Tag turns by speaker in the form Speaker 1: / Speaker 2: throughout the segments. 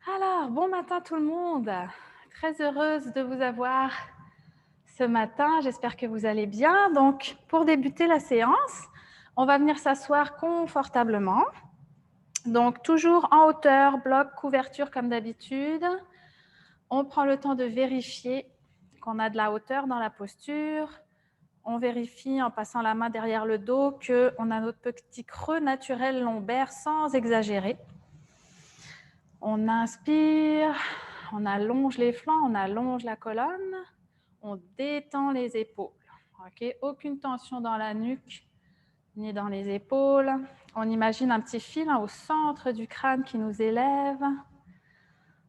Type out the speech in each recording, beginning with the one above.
Speaker 1: Alors, bon matin tout le monde. Très heureuse de vous avoir ce matin. J'espère que vous allez bien. Donc, pour débuter la séance, on va venir s'asseoir confortablement. Donc, toujours en hauteur, bloc, couverture comme d'habitude. On prend le temps de vérifier qu'on a de la hauteur dans la posture. On vérifie en passant la main derrière le dos qu'on a notre petit creux naturel lombaire sans exagérer. On inspire, on allonge les flancs, on allonge la colonne, on détend les épaules. Okay? Aucune tension dans la nuque ni dans les épaules. On imagine un petit fil au centre du crâne qui nous élève.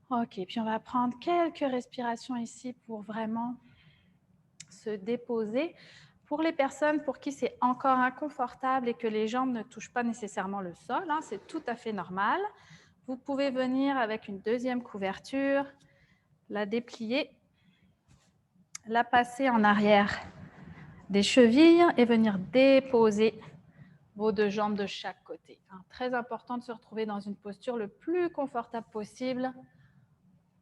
Speaker 1: Ok, puis on va prendre quelques respirations ici pour vraiment se déposer. Pour les personnes pour qui c'est encore inconfortable et que les jambes ne touchent pas nécessairement le sol, c'est tout à fait normal. Vous pouvez venir avec une deuxième couverture, la déplier, la passer en arrière des chevilles et venir déposer vos deux jambes de chaque côté. Très important de se retrouver dans une posture le plus confortable possible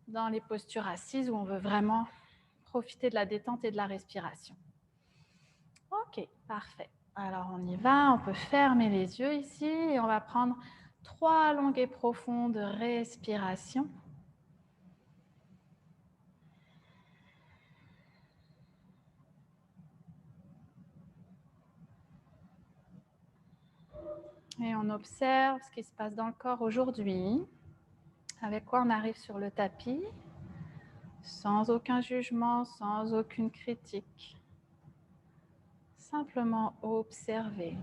Speaker 1: dans les postures assises où on veut vraiment profiter de la détente et de la respiration. Ok, parfait. Alors on y va, on peut fermer les yeux ici et on va prendre 3 longues et profondes respirations. Et on observe ce qui se passe dans le corps aujourd'hui, avec quoi on arrive sur le tapis, sans aucun jugement, sans aucune critique. Simplement observer.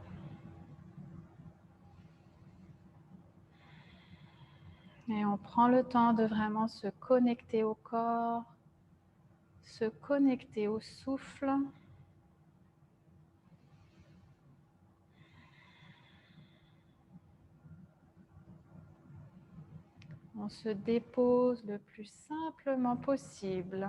Speaker 1: Et on prend le temps de vraiment se connecter au corps, se connecter au souffle. On se dépose le plus simplement possible.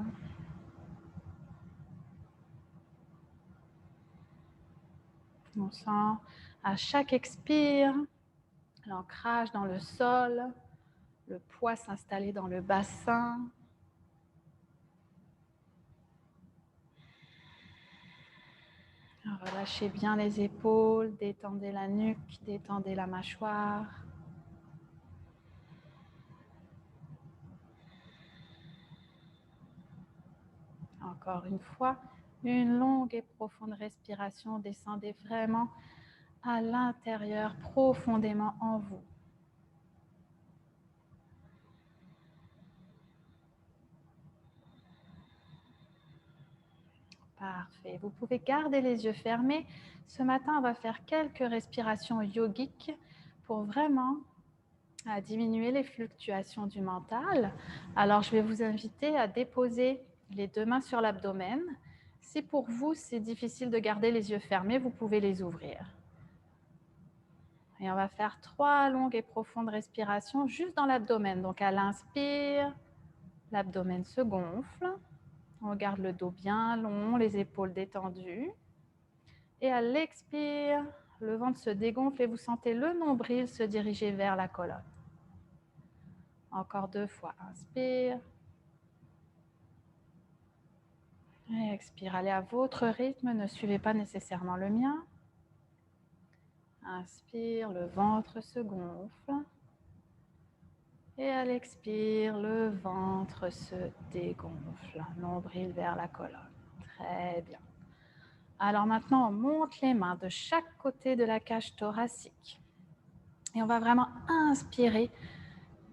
Speaker 1: On sent à chaque expire l'ancrage dans le sol, le poids s'installer dans le bassin. Relâchez bien les épaules, détendez la nuque, détendez la mâchoire. Encore une fois, une longue et profonde respiration. Descendez vraiment à l'intérieur, profondément en vous. Parfait. Vous pouvez garder les yeux fermés. Ce matin, on va faire quelques respirations yogiques pour vraiment diminuer les fluctuations du mental. Alors, je vais vous inviter à déposer les deux mains sur l'abdomen. Si pour vous, c'est difficile de garder les yeux fermés, vous pouvez les ouvrir. Et on va faire 3 longues et profondes respirations juste dans l'abdomen. Donc, à l'inspire, l'abdomen se gonfle. On garde le dos bien long, les épaules détendues. Et à l'expire, le ventre se dégonfle et vous sentez le nombril se diriger vers la colonne. Encore 2 fois. Inspire. Et expire. Allez à votre rythme, ne suivez pas nécessairement le mien. Inspire, le ventre se gonfle. Et à l'expire, le ventre se dégonfle. Nombril vers la colonne. Très bien. Alors maintenant, on monte les mains de chaque côté de la cage thoracique. Et on va vraiment inspirer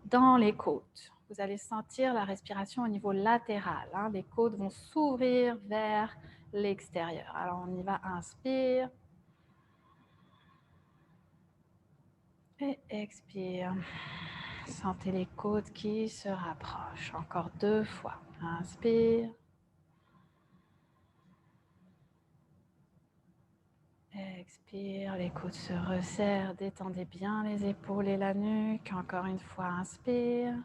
Speaker 1: dans les côtes. Vous allez sentir la respiration au niveau latéral. Les côtes vont s'ouvrir vers l'extérieur. Alors on y va, inspire. Et expire. Sentez les côtes qui se rapprochent. Encore 2 fois. Inspire. Expire, les côtes se resserrent. Détendez bien les épaules et la nuque. Encore une fois, inspire.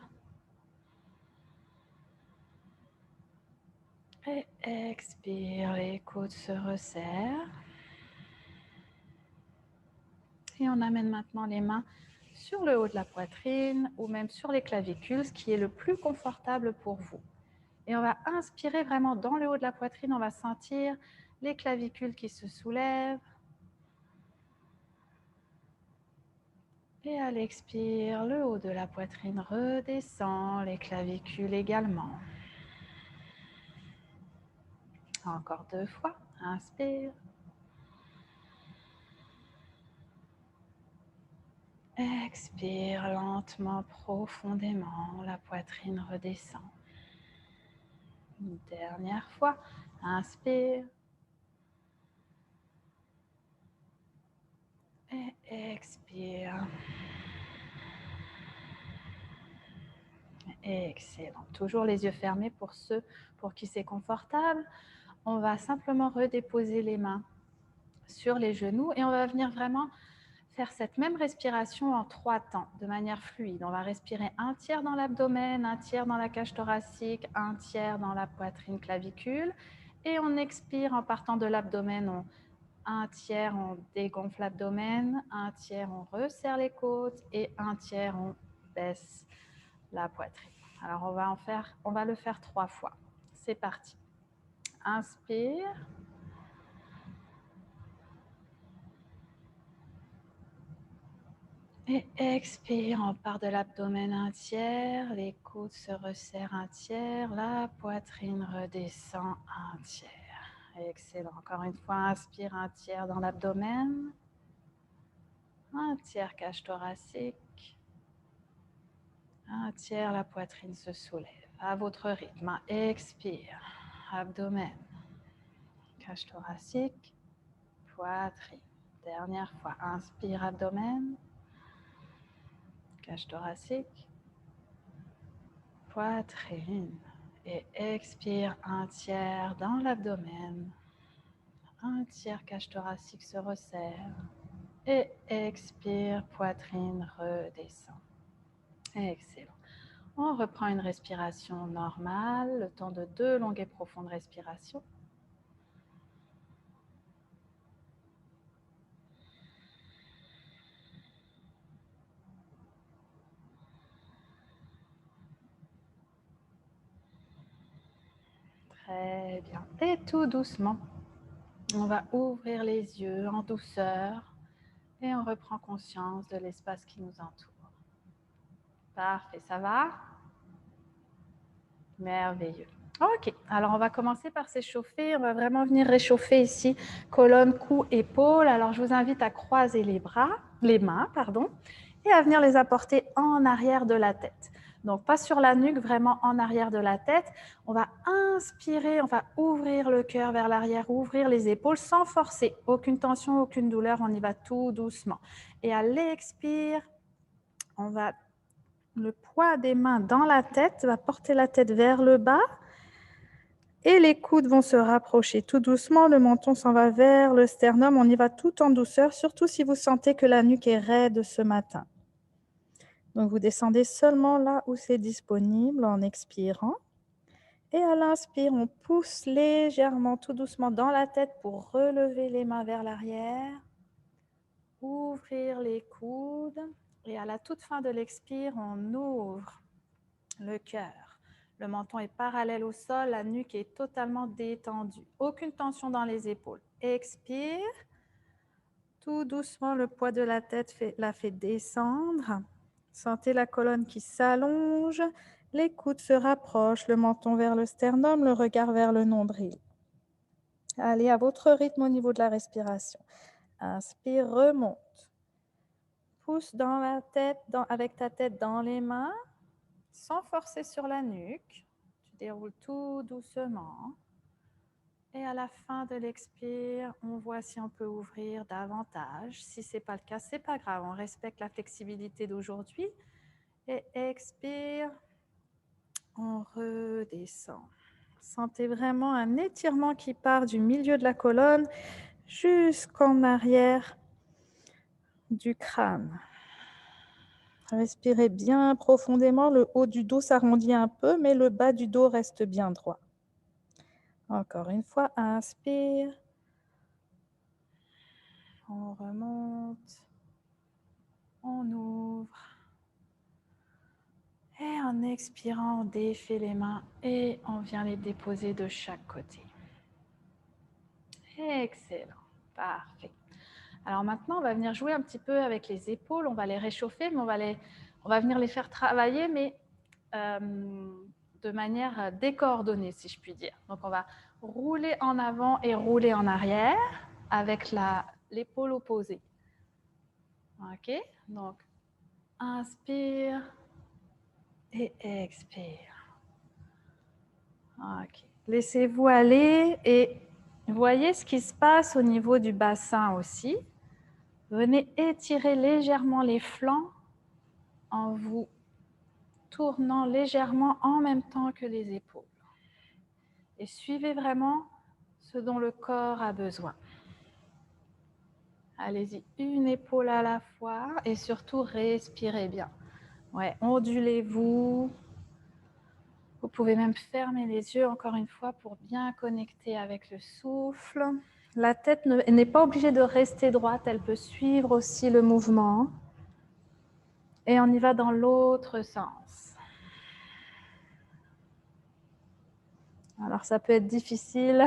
Speaker 1: Et expire, les côtes se resserrent. Et on amène maintenant les mains sur le haut de la poitrine ou même sur les clavicules, ce qui est le plus confortable pour vous. Et on va inspirer vraiment dans le haut de la poitrine, on va sentir les clavicules qui se soulèvent. Et à l'expire, le haut de la poitrine redescend, les clavicules également. Encore 2 fois, inspire. Expire lentement, profondément, la poitrine redescend. Une dernière fois, inspire. Et expire. Excellent. Toujours les yeux fermés pour ceux pour qui c'est confortable. On va simplement redéposer les mains sur les genoux et on va venir vraiment faire cette même respiration en 3 temps, de manière fluide. On va respirer un tiers dans l'abdomen, un tiers dans la cage thoracique, un tiers dans la poitrine clavicule. Et on expire en partant de l'abdomen. Un tiers, on dégonfle l'abdomen, un tiers, on resserre les côtes et un tiers, on baisse la poitrine. Alors, on va le faire 3 fois. C'est parti. Inspire. Et expire, on part de l'abdomen un tiers, les côtes se resserrent un tiers, la poitrine redescend un tiers. Excellent. Encore une fois, inspire un tiers dans l'abdomen, un tiers cage thoracique, un tiers la poitrine se soulève. À votre rythme, expire, abdomen, cage thoracique, poitrine. Dernière fois, inspire, abdomen, cage thoracique, poitrine. Et expire un tiers dans l'abdomen. Un tiers cage thoracique se resserre. Et expire, poitrine redescend. Excellent. On reprend une respiration normale, le temps de 2 longues et profondes respirations. Très bien. Et tout doucement, on va ouvrir les yeux en douceur et on reprend conscience de l'espace qui nous entoure. Parfait, ça va? Merveilleux. Ok, alors on va commencer par s'échauffer. On va vraiment venir réchauffer ici, colonne, cou, épaule. Alors je vous invite à croiser les mains, et à venir les apporter en arrière de la tête. Donc pas sur la nuque, vraiment en arrière de la tête. On va inspirer, on va ouvrir le cœur vers l'arrière, ouvrir les épaules sans forcer. Aucune tension, aucune douleur, on y va tout doucement. Et à l'expire, on va le poids des mains dans la tête, va porter la tête vers le bas. Et les coudes vont se rapprocher tout doucement, le menton s'en va vers le sternum, on y va tout en douceur, surtout si vous sentez que la nuque est raide ce matin. Donc vous descendez seulement là où c'est disponible en expirant. Et à l'inspire, on pousse légèrement, tout doucement dans la tête pour relever les mains vers l'arrière, ouvrir les coudes. Et à la toute fin de l'expire, on ouvre le cœur. Le menton est parallèle au sol, la nuque est totalement détendue. Aucune tension dans les épaules. Expire. Tout doucement, le poids de la tête la fait descendre. Sentez la colonne qui s'allonge. Les coudes se rapprochent, le menton vers le sternum, le regard vers le nombril. Allez à votre rythme au niveau de la respiration. Inspire, remonte. Pousse dans la tête, avec ta tête dans les mains, sans forcer sur la nuque. Tu déroules tout doucement. Et à la fin de l'expire, on voit si on peut ouvrir davantage. Si ce n'est pas le cas, ce n'est pas grave. On respecte la flexibilité d'aujourd'hui. Et expire, on redescend. Sentez vraiment un étirement qui part du milieu de la colonne jusqu'en arrière du crâne. Respirez bien profondément. Le haut du dos s'arrondit un peu, mais le bas du dos reste bien droit. Encore une fois, inspire. On remonte. on ouvre. Et en expirant, on défait les mains et on vient les déposer de chaque côté. Excellent, parfait. Alors maintenant, on va venir jouer un petit peu avec les épaules. On va les réchauffer, mais on va venir les faire travailler, mais de manière décoordonnée, si je puis dire. Donc, on va rouler en avant et rouler en arrière avec l'épaule opposée. OK? Donc, inspire et expire. OK. Laissez-vous aller et voyez ce qui se passe au niveau du bassin aussi. Venez étirer légèrement les flancs en vous tournant légèrement en même temps que les épaules. Et suivez vraiment ce dont le corps a besoin. Allez-y, une épaule à la fois et surtout respirez bien. Ouais, ondulez-vous. Vous pouvez même fermer les yeux encore une fois pour bien connecter avec le souffle. La tête n'est pas obligée de rester droite, elle peut suivre aussi le mouvement. Et on y va dans l'autre sens. Alors ça peut être difficile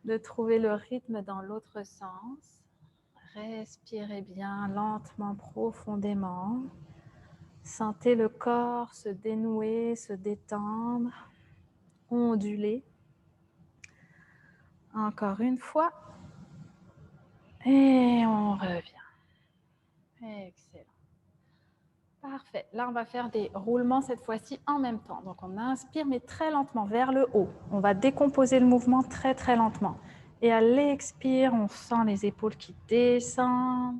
Speaker 1: de trouver le rythme dans l'autre sens. Respirez bien lentement, profondément. Sentez le corps se dénouer, se détendre, onduler. Encore une fois. Et on revient. Excellent. Parfait. Là, on va faire des roulements cette fois-ci en même temps. Donc, on inspire, mais très lentement, vers le haut. On va décomposer le mouvement très, très lentement. Et à l'expire, on sent les épaules qui descendent.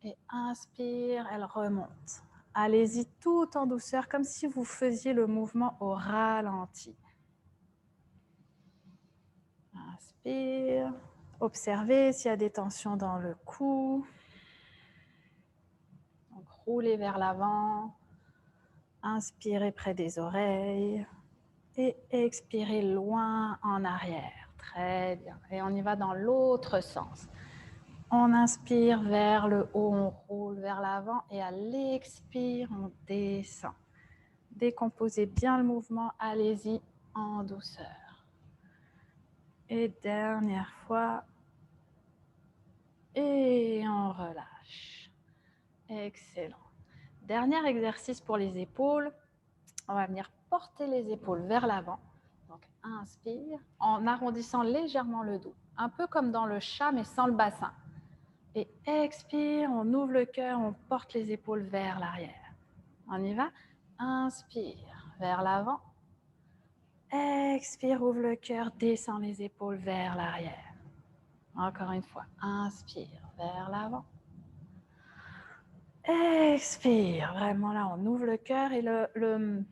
Speaker 1: Et inspire, elles remontent. Allez-y tout en douceur, comme si vous faisiez le mouvement au ralenti. Inspire. Observez s'il y a des tensions dans le cou. Donc, roulez vers l'avant. Inspirez près des oreilles. Et expirez loin en arrière. Très bien. Et on y va dans l'autre sens. On inspire vers le haut, on roule vers l'avant. Et à l'expire, on descend. Décomposez bien le mouvement. Allez-y en douceur. Et dernière fois. Et on relâche. Excellent. Dernier exercice pour les épaules. On va venir porter les épaules vers l'avant. Donc, inspire en arrondissant légèrement le dos. Un peu comme dans le chat, mais sans le bassin. Et expire, on ouvre le cœur, on porte les épaules vers l'arrière. On y va. Inspire vers l'avant. Expire, ouvre le cœur, descend les épaules vers l'arrière. Encore une fois. Inspire vers l'avant. Expire. Vraiment là, on ouvre le cœur et le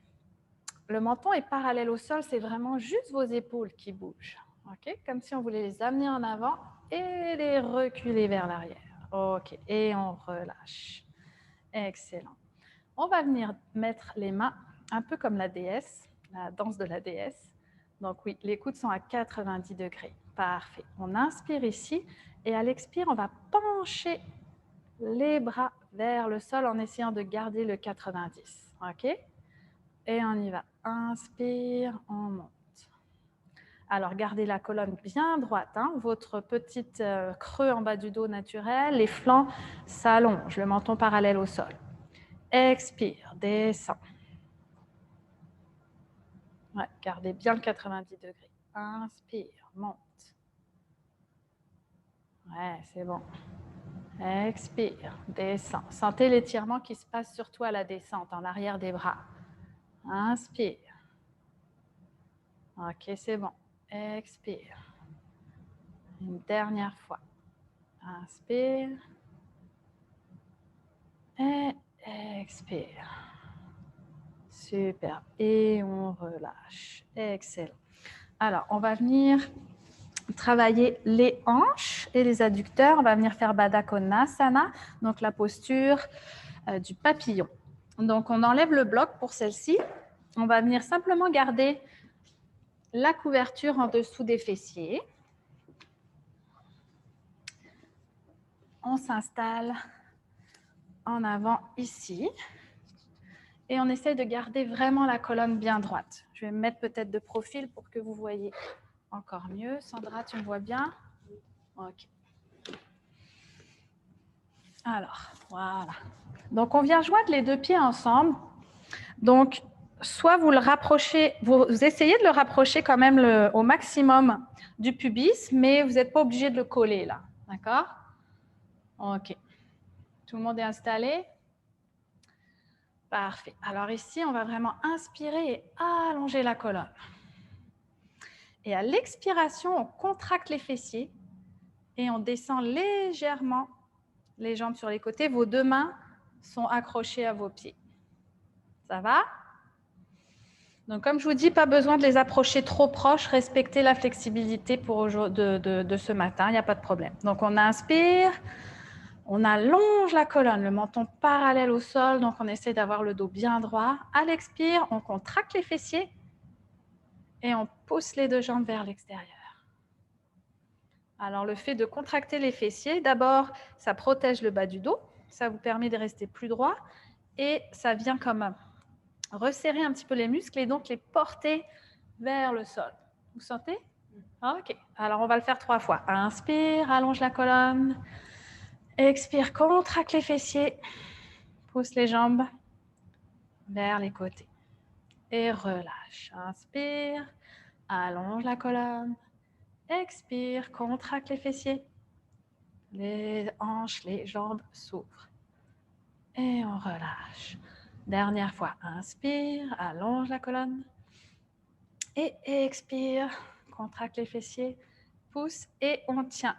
Speaker 1: menton est parallèle au sol, c'est vraiment juste vos épaules qui bougent. Okay? Comme si on voulait les amener en avant et les reculer vers l'arrière. Ok, et on relâche. Excellent. On va venir mettre les mains un peu comme la déesse, la danse de la déesse. Donc oui, les coudes sont à 90 degrés. Parfait. On inspire ici et à l'expire, on va pencher les bras vers le sol en essayant de garder le 90. Ok? Et on y va. Inspire, on monte. Alors, gardez la colonne bien droite. Hein, votre petit creux en bas du dos naturel. Les flancs s'allongent, le menton parallèle au sol. Expire, descend. Ouais, gardez bien le 90 degrés. Inspire, monte. Ouais, c'est bon. Expire, descend. Sentez l'étirement qui se passe surtout à la descente, en arrière des bras. Inspire. Ok, c'est bon. Expire. Une dernière fois. Inspire. Et expire. Super. Et on relâche. Excellent. Alors, on va venir travailler les hanches et les adducteurs. On va venir faire Baddha Konasana, donc la posture du papillon. Donc, on enlève le bloc pour celle-ci. On va venir simplement garder la couverture en dessous des fessiers. On s'installe en avant ici. Et on essaye de garder vraiment la colonne bien droite. Je vais me mettre peut-être de profil pour que vous voyez encore mieux. Sandra, tu me vois bien? OK. Alors, voilà. Donc, on vient joindre les deux pieds ensemble. Donc, soit vous le rapprochez, vous essayez de le rapprocher quand même au maximum du pubis, mais vous n'êtes pas obligé de le coller là. D'accord? OK. Tout le monde est installé? Parfait. Alors ici, on va vraiment inspirer et allonger la colonne. Et à l'expiration, on contracte les fessiers et on descend légèrement les jambes sur les côtés. Vos deux mains sont accrochées à vos pieds. Ça va? Donc, comme je vous dis, pas besoin de les approcher trop proches. Respectez la flexibilité de ce matin. Il n'y a pas de problème. Donc, on inspire. On allonge la colonne, le menton parallèle au sol. Donc, on essaie d'avoir le dos bien droit. À l'expire, on contracte les fessiers et on pousse les deux jambes vers l'extérieur. Alors, le fait de contracter les fessiers, d'abord, ça protège le bas du dos. Ça vous permet de rester plus droit. Et ça vient comme resserrer un petit peu les muscles et donc les porter vers le sol. Vous sentez? OK. Alors, on va le faire 3 fois. Inspire, allonge la colonne. Expire, contracte les fessiers. Pousse les jambes vers les côtés. Et relâche. Inspire, allonge la colonne. Expire, contracte les fessiers. Les hanches, les jambes s'ouvrent. Et on relâche. Dernière fois. Inspire, allonge la colonne. Et expire, contracte les fessiers, pousse et on tient.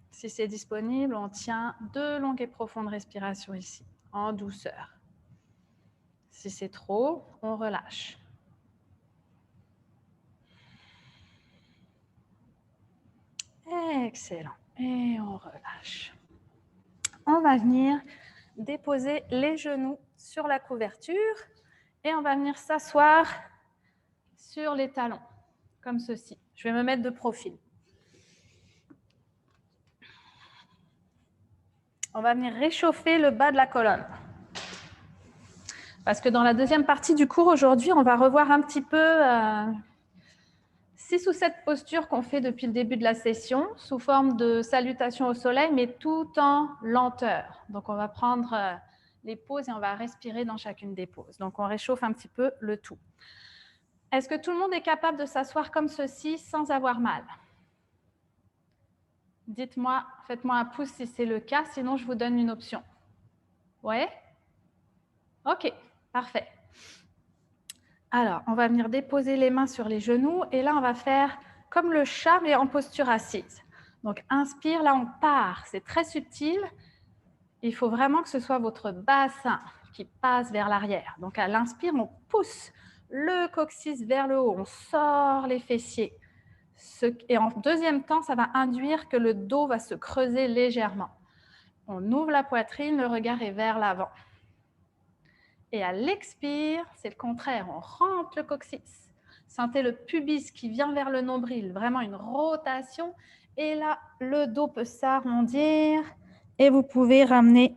Speaker 1: Si c'est disponible, on tient 2 longues et profondes respirations ici, en douceur. Si c'est trop, on relâche. Excellent. Et on relâche. On va venir déposer les genoux sur la couverture et on va venir s'asseoir sur les talons, comme ceci. Je vais me mettre de profil. On va venir réchauffer le bas de la colonne. Parce que dans la deuxième partie du cours aujourd'hui, on va revoir un petit peu 6 ou 7 postures qu'on fait depuis le début de la session, sous forme de salutation au soleil, mais tout en lenteur. Donc, on va prendre les pauses et on va respirer dans chacune des pauses. Donc, on réchauffe un petit peu le tout. Est-ce que tout le monde est capable de s'asseoir comme ceci sans avoir mal? Dites-moi, faites-moi un pouce si c'est le cas, sinon je vous donne une option. Ouais? OK, parfait. Alors, on va venir déposer les mains sur les genoux et là, on va faire comme le chat, mais en posture assise. Donc, inspire, là, on part. C'est très subtil. Il faut vraiment que ce soit votre bassin qui passe vers l'arrière. Donc, à l'inspire, on pousse le coccyx vers le haut. On sort les fessiers. Et en deuxième temps, ça va induire que le dos va se creuser légèrement. On ouvre la poitrine, le regard est vers l'avant. Et à l'expire, c'est le contraire, on rentre le coccyx. Sentez le pubis qui vient vers le nombril, vraiment une rotation. Et là, le dos peut s'arrondir et vous pouvez ramener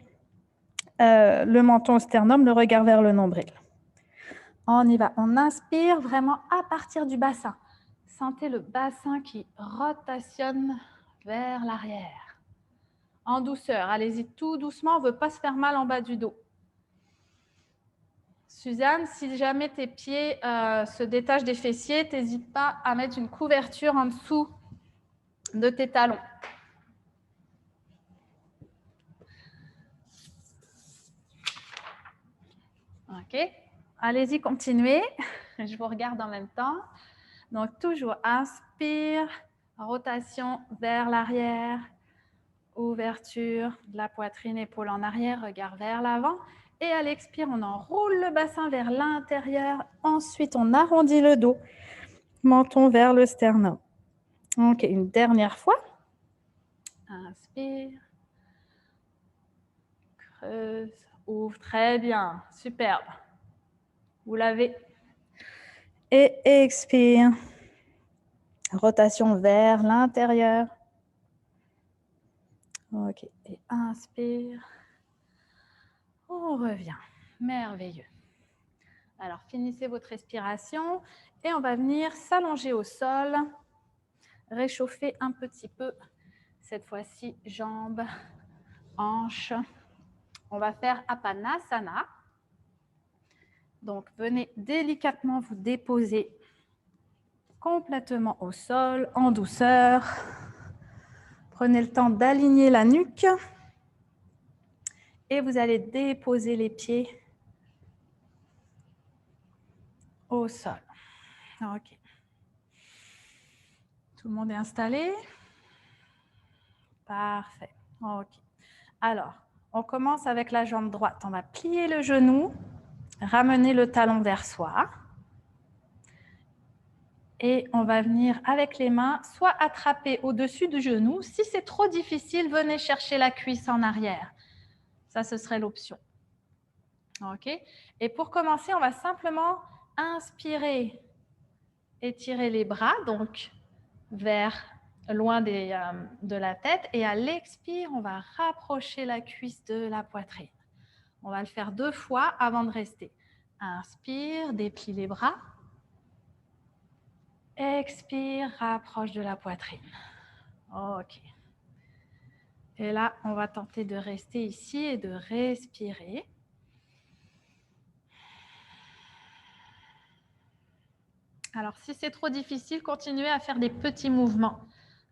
Speaker 1: le menton au sternum, le regard vers le nombril. On y va, on inspire vraiment à partir du bassin. Sentez le bassin qui rotationne vers l'arrière. En douceur, allez-y tout doucement, on ne veut pas se faire mal en bas du dos. Suzanne, si jamais tes pieds se détachent des fessiers, n'hésite pas à mettre une couverture en dessous de tes talons. OK. Allez-y, continuez. Je vous regarde en même temps. Donc, toujours inspire, rotation vers l'arrière, ouverture de la poitrine, épaule en arrière, regard vers l'avant. Et à l'expire, on enroule le bassin vers l'intérieur. Ensuite, on arrondit le dos, menton vers le sternum. OK, une dernière fois. Inspire. Creuse. Ouvre. Très bien. Superbe. Vous l'avez. Et expire. Rotation vers l'intérieur. Ok, et inspire. On revient. Merveilleux. Alors, finissez votre respiration et on va venir s'allonger au sol, réchauffer un petit peu. Cette fois-ci, jambes, hanches. On va faire Apanasana. Donc, venez délicatement vous déposer complètement au sol, en douceur. Prenez le temps d'aligner la nuque et vous allez déposer les pieds au sol. Ok. Tout le monde est installé? Parfait. Ok. Alors, on commence avec la jambe droite. On va plier le genou, ramener le talon vers soi. Et on va venir avec les mains, soit attraper au-dessus du genou. Si c'est trop difficile, venez chercher la cuisse en arrière. Ça, ce serait l'option. Ok. Et pour commencer, on va simplement inspirer, étirer les bras, donc vers loin de la tête. Et à l'expire, on va rapprocher la cuisse de la poitrine. On va le faire 2 fois avant de rester. Inspire, déplie les bras. Expire, rapproche de la poitrine. Ok. Et là, on va tenter de rester ici et de respirer. Alors, si c'est trop difficile, continuez à faire des petits mouvements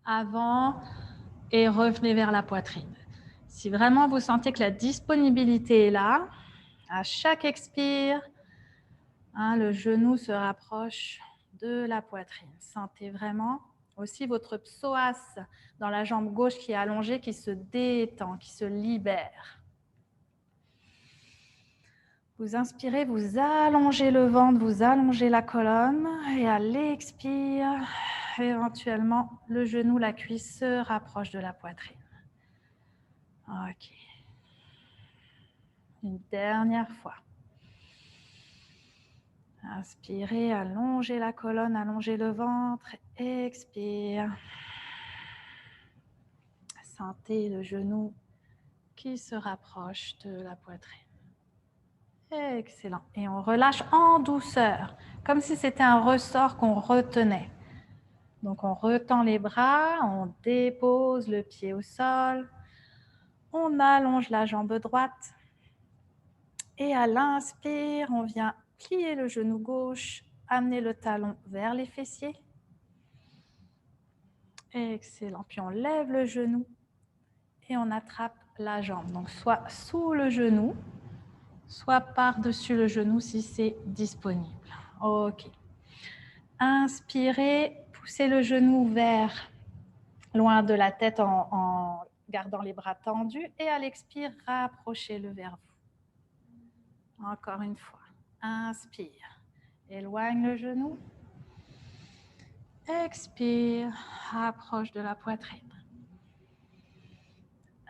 Speaker 1: avant et revenez vers la poitrine. Si vraiment vous sentez que la disponibilité est là, à chaque expire, le genou se rapproche de la poitrine. Sentez vraiment aussi votre psoas dans la jambe gauche qui est allongée, qui se détend, qui se libère. Vous inspirez, vous allongez le ventre, vous allongez la colonne et à l'expire, éventuellement, le genou, la cuisse se rapproche de la poitrine. Ok. Une dernière fois. Inspirez, allongez la colonne, allongez le ventre. Expire. Sentez le genou qui se rapproche de la poitrine. Excellent. Et on relâche en douceur, comme si c'était un ressort qu'on retenait. Donc, on retend les bras, on dépose le pied au sol, on allonge la jambe droite. Et à l'inspire, on vient plier le genou gauche, amener le talon vers les fessiers. Excellent. Puis on lève le genou et on attrape la jambe. Donc, soit sous le genou, soit par-dessus le genou si c'est disponible. Ok. Inspirez, poussez le genou vers loin de la tête en gardant les bras tendus. Et à l'expire, rapprochez-le vers vous. Encore une fois. Inspire. Éloigne le genou. Expire. Rapproche de la poitrine.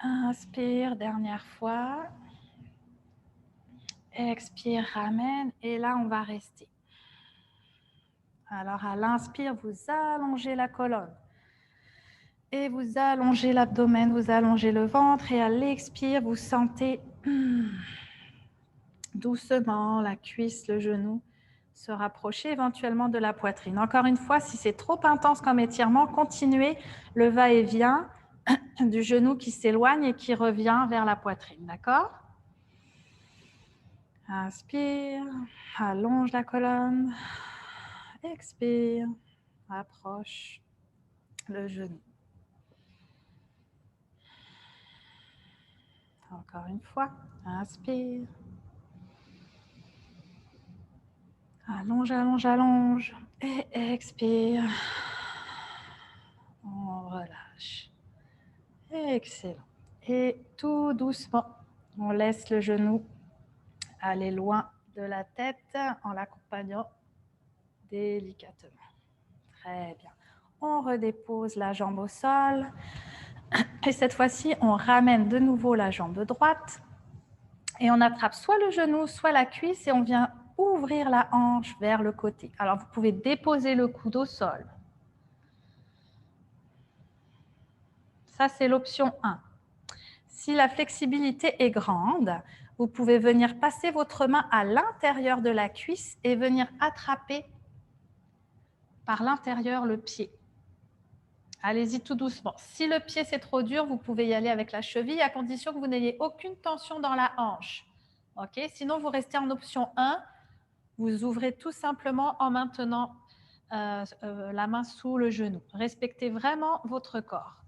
Speaker 1: Inspire, dernière fois. Expire, ramène. Et là, on va rester. Alors, à l'inspire, vous allongez la colonne. Et vous allongez l'abdomen, vous allongez le ventre. Et à l'expire, vous sentez doucement la cuisse, le genou se rapprocher éventuellement de la poitrine. Encore une fois, si c'est trop intense comme étirement, continuez le va-et-vient du genou qui s'éloigne et qui revient vers la poitrine. D'accord ? Inspire, allonge la colonne. Expire, approche le genou. Encore une fois, inspire. Allonge, allonge, allonge. Et expire. On relâche. Excellent. Et tout doucement, on laisse le genou aller loin de la tête en l'accompagnant délicatement. Très bien. On redépose la jambe au sol. Et cette fois-ci, on ramène de nouveau la jambe droite. Et on attrape soit le genou, soit la cuisse et on vient ouvrir la hanche vers le côté. Alors, vous pouvez déposer le coude au sol. Ça, c'est l'option 1. Si la flexibilité est grande, vous pouvez venir passer votre main à l'intérieur de la cuisse et venir attraper par l'intérieur le pied. Allez-y tout doucement. Si le pied c'est trop dur, vous pouvez y aller avec la cheville à condition que vous n'ayez aucune tension dans la hanche. Okay? Sinon, vous restez en option 1. Vous ouvrez tout simplement en maintenant la main sous le genou. Respectez vraiment votre corps.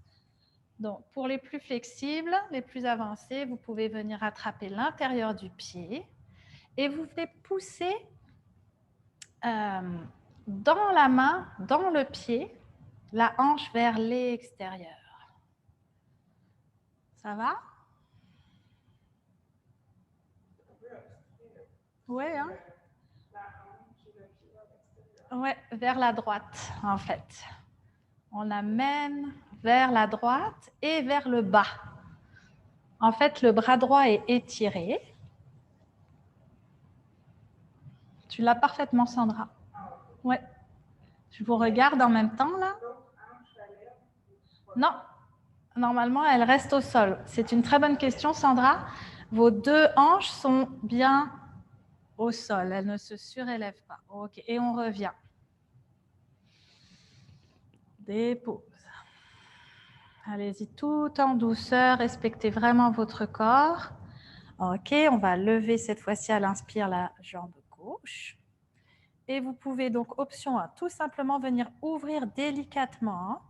Speaker 1: Donc, pour les plus flexibles, les plus avancés, vous pouvez venir attraper l'intérieur du pied et vous venez pousser dans la main, dans le pied, la hanche vers l'extérieur. Ça va? Oui, hein? Ouais, vers la droite, en fait. On amène vers la droite et vers le bas. En fait, le bras droit est étiré. Tu l'as parfaitement, Sandra. Ouais. Je vous regarde en même temps, là. Non. Normalement, elle reste au sol. C'est une très bonne question, Sandra. Vos deux hanches sont bien au sol. Elles ne se surélèvent pas. OK. Et on revient. Dépose. Allez-y tout en douceur. Respectez vraiment votre corps. OK. On va lever cette fois-ci à l'inspire la jambe gauche. Et vous pouvez donc, option 1, tout simplement venir ouvrir délicatement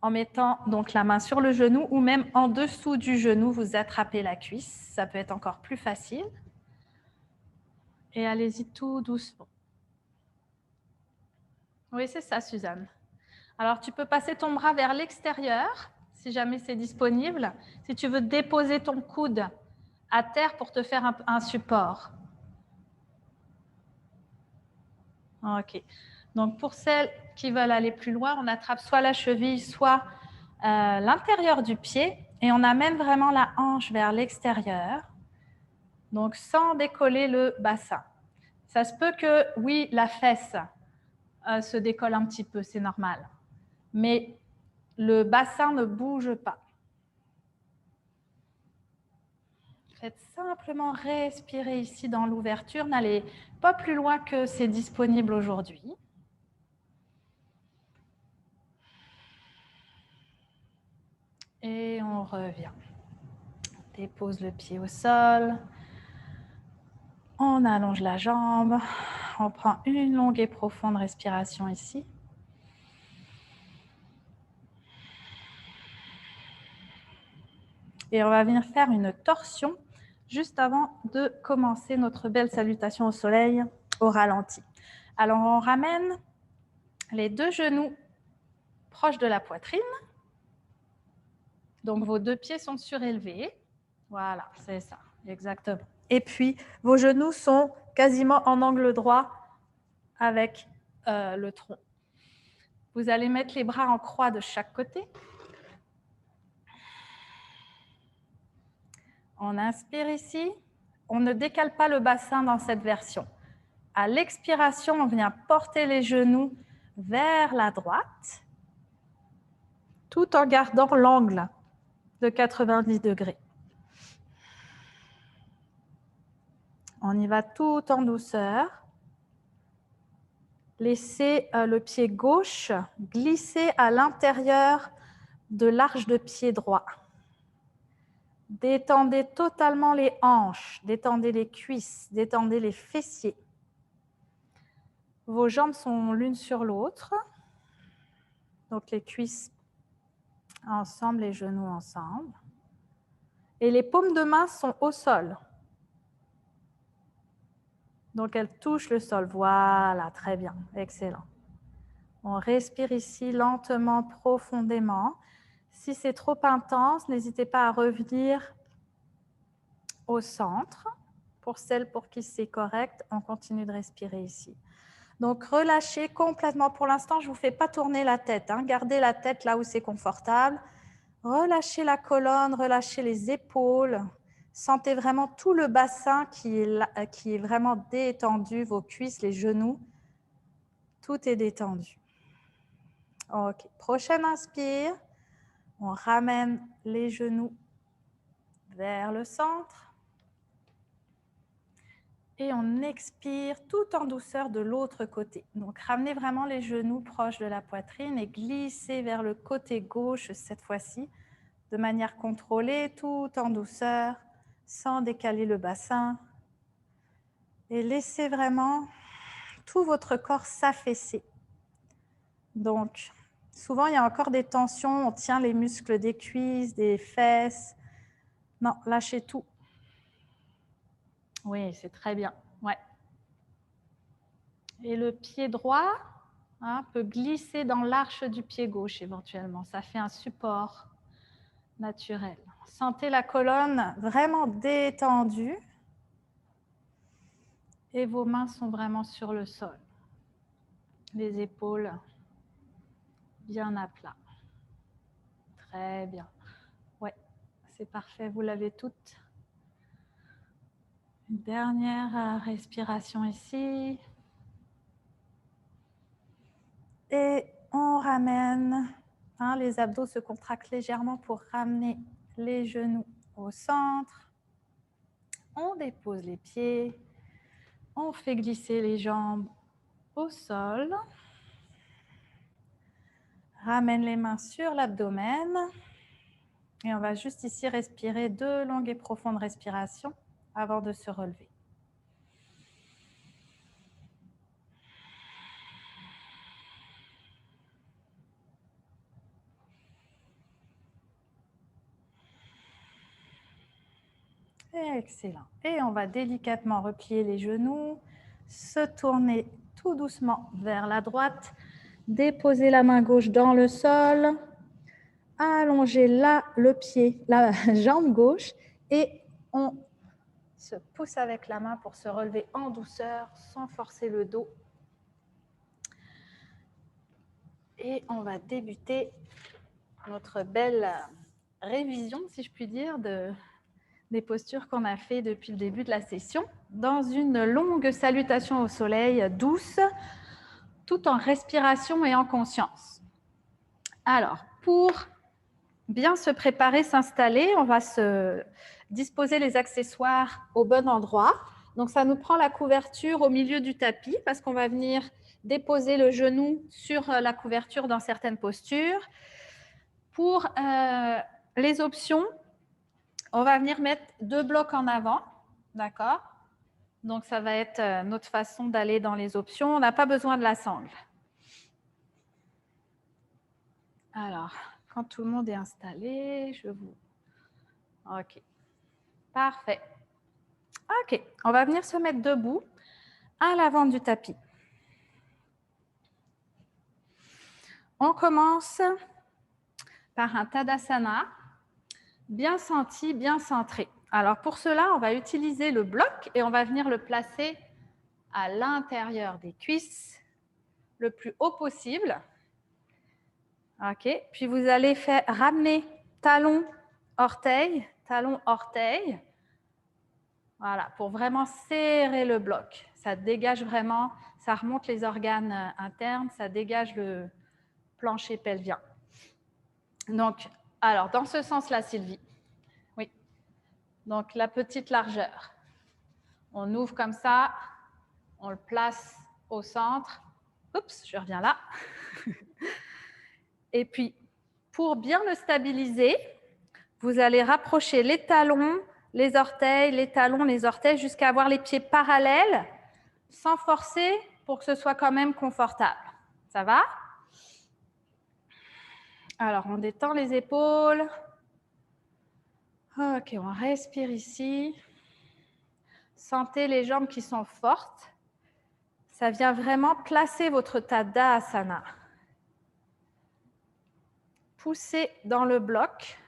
Speaker 1: en mettant donc la main sur le genou ou même en dessous du genou, vous attrapez la cuisse. Ça peut être encore plus facile. Et allez-y tout doucement. Oui, c'est ça, Suzanne. Alors, tu peux passer ton bras vers l'extérieur, si jamais c'est disponible. Si tu veux déposer ton coude à terre pour te faire un support. OK. Donc, pour celles qui veulent aller plus loin, on attrape soit la cheville, soit l'intérieur du pied et on amène vraiment la hanche vers l'extérieur, donc sans décoller le bassin. Ça se peut que, oui, la fesse se décolle un petit peu, c'est normal, mais le bassin ne bouge pas. Faites simplement respirer ici dans l'ouverture, n'allez pas plus loin que c'est disponible aujourd'hui. Et on revient. On dépose le pied au sol. On allonge la jambe. On prend une longue et profonde respiration ici. Et on va venir faire une torsion juste avant de commencer notre belle salutation au soleil au ralenti. Alors, on ramène les deux genoux proches de la poitrine. Donc, vos deux pieds sont surélevés. Voilà, c'est ça, exactement. Et puis, vos genoux sont quasiment en angle droit avec le tronc. Vous allez mettre les bras en croix de chaque côté. On inspire ici. On ne décale pas le bassin dans cette version. À l'expiration, on vient porter les genoux vers la droite, tout en gardant l'angle de 90 degrés. On y va tout en douceur. Laissez le pied gauche glisser à l'intérieur de l'arche de pied droit. Détendez totalement les hanches, détendez les cuisses, détendez les fessiers. Vos jambes sont l'une sur l'autre. Donc les cuisses ensemble, les genoux ensemble. Et les paumes de main sont au sol. Donc elles touchent le sol. Voilà, très bien, excellent. On respire ici lentement, profondément. Si c'est trop intense, n'hésitez pas à revenir au centre. Pour celles pour qui c'est correct, on continue de respirer ici. Donc, relâchez complètement. Pour l'instant, je ne vous fais pas tourner la tête. Hein. Gardez la tête là où c'est confortable. Relâchez la colonne, relâchez les épaules. Sentez vraiment tout le bassin qui est vraiment détendu, vos cuisses, les genoux. Tout est détendu. OK. Prochaine inspire. On ramène les genoux vers le centre. Et on expire tout en douceur de l'autre côté. Donc, ramenez vraiment les genoux proches de la poitrine et glissez vers le côté gauche cette fois-ci, de manière contrôlée, tout en douceur, sans décaler le bassin. Et laissez vraiment tout votre corps s'affaisser. Donc, souvent, il y a encore des tensions, on tient les muscles des cuisses, des fesses. Non, lâchez tout. Oui, c'est très bien. Ouais. Et le pied droit peut glisser dans l'arche du pied gauche éventuellement. Ça fait un support naturel. Sentez la colonne vraiment détendue et vos mains sont vraiment sur le sol. Les épaules bien à plat. Très bien. Ouais, c'est parfait, vous l'avez toutes. Une dernière respiration ici. Et on ramène, les abdos se contractent légèrement pour ramener les genoux au centre. On dépose les pieds. On fait glisser les jambes au sol. Ramène les mains sur l'abdomen. Et on va juste ici respirer 2 longues et profondes respirations avant de se relever. Excellent. Et on va délicatement replier les genoux, se tourner tout doucement vers la droite, déposer la main gauche dans le sol, allonger là le pied, la jambe gauche et on se pousse avec la main pour se relever en douceur sans forcer le dos. Et on va débuter notre belle révision, si je puis dire, des postures qu'on a fait depuis le début de la session, dans une longue salutation au soleil douce, tout en respiration et en conscience. Alors, pour bien se préparer, s'installer, on va se disposer les accessoires au bon endroit. Donc, ça nous prend la couverture au milieu du tapis parce qu'on va venir déposer le genou sur la couverture dans certaines postures. Pour les options, on va venir mettre 2 blocs en avant, d'accord? Donc, ça va être notre façon d'aller dans les options. On n'a pas besoin de la sangle. Alors, quand tout le monde est installé, je vous... OK. Parfait. OK. On va venir se mettre debout à l'avant du tapis. On commence par un Tadasana, bien senti, bien centré. Alors, pour cela, on va utiliser le bloc et on va venir le placer à l'intérieur des cuisses, le plus haut possible. OK. Puis, vous allez ramener talon, orteil, Voilà, pour vraiment serrer le bloc. Ça dégage vraiment, ça remonte les organes internes, ça dégage le plancher pelvien. Donc, alors, dans ce sens-là, Sylvie. Oui. Donc, la petite largeur. On ouvre comme ça, on le place au centre. Oups, je reviens là. Et puis, pour bien le stabiliser, vous allez rapprocher les talons, les orteils, les talons, les orteils, jusqu'à avoir les pieds parallèles, sans forcer, pour que ce soit quand même confortable. Ça va? Alors, on détend les épaules. OK, on respire ici. Sentez les jambes qui sont fortes. Ça vient vraiment placer votre Tadasana. Poussez dans le bloc.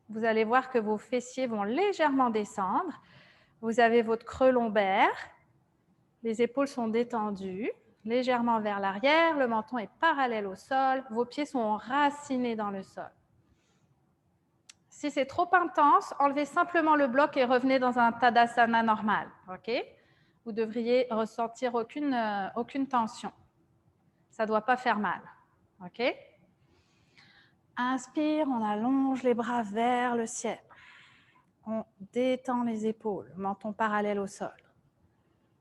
Speaker 1: Vous allez voir que vos fessiers vont légèrement descendre. Vous avez votre creux lombaire. Les épaules sont détendues, légèrement vers l'arrière. Le menton est parallèle au sol. Vos pieds sont enracinés dans le sol. Si c'est trop intense, enlevez simplement le bloc et revenez dans un Tadasana normal. Okay? Vous devriez ressentir aucune tension. Ça ne doit pas faire mal. Okay? Inspire, on allonge les bras vers le ciel. On détend les épaules, menton parallèle au sol.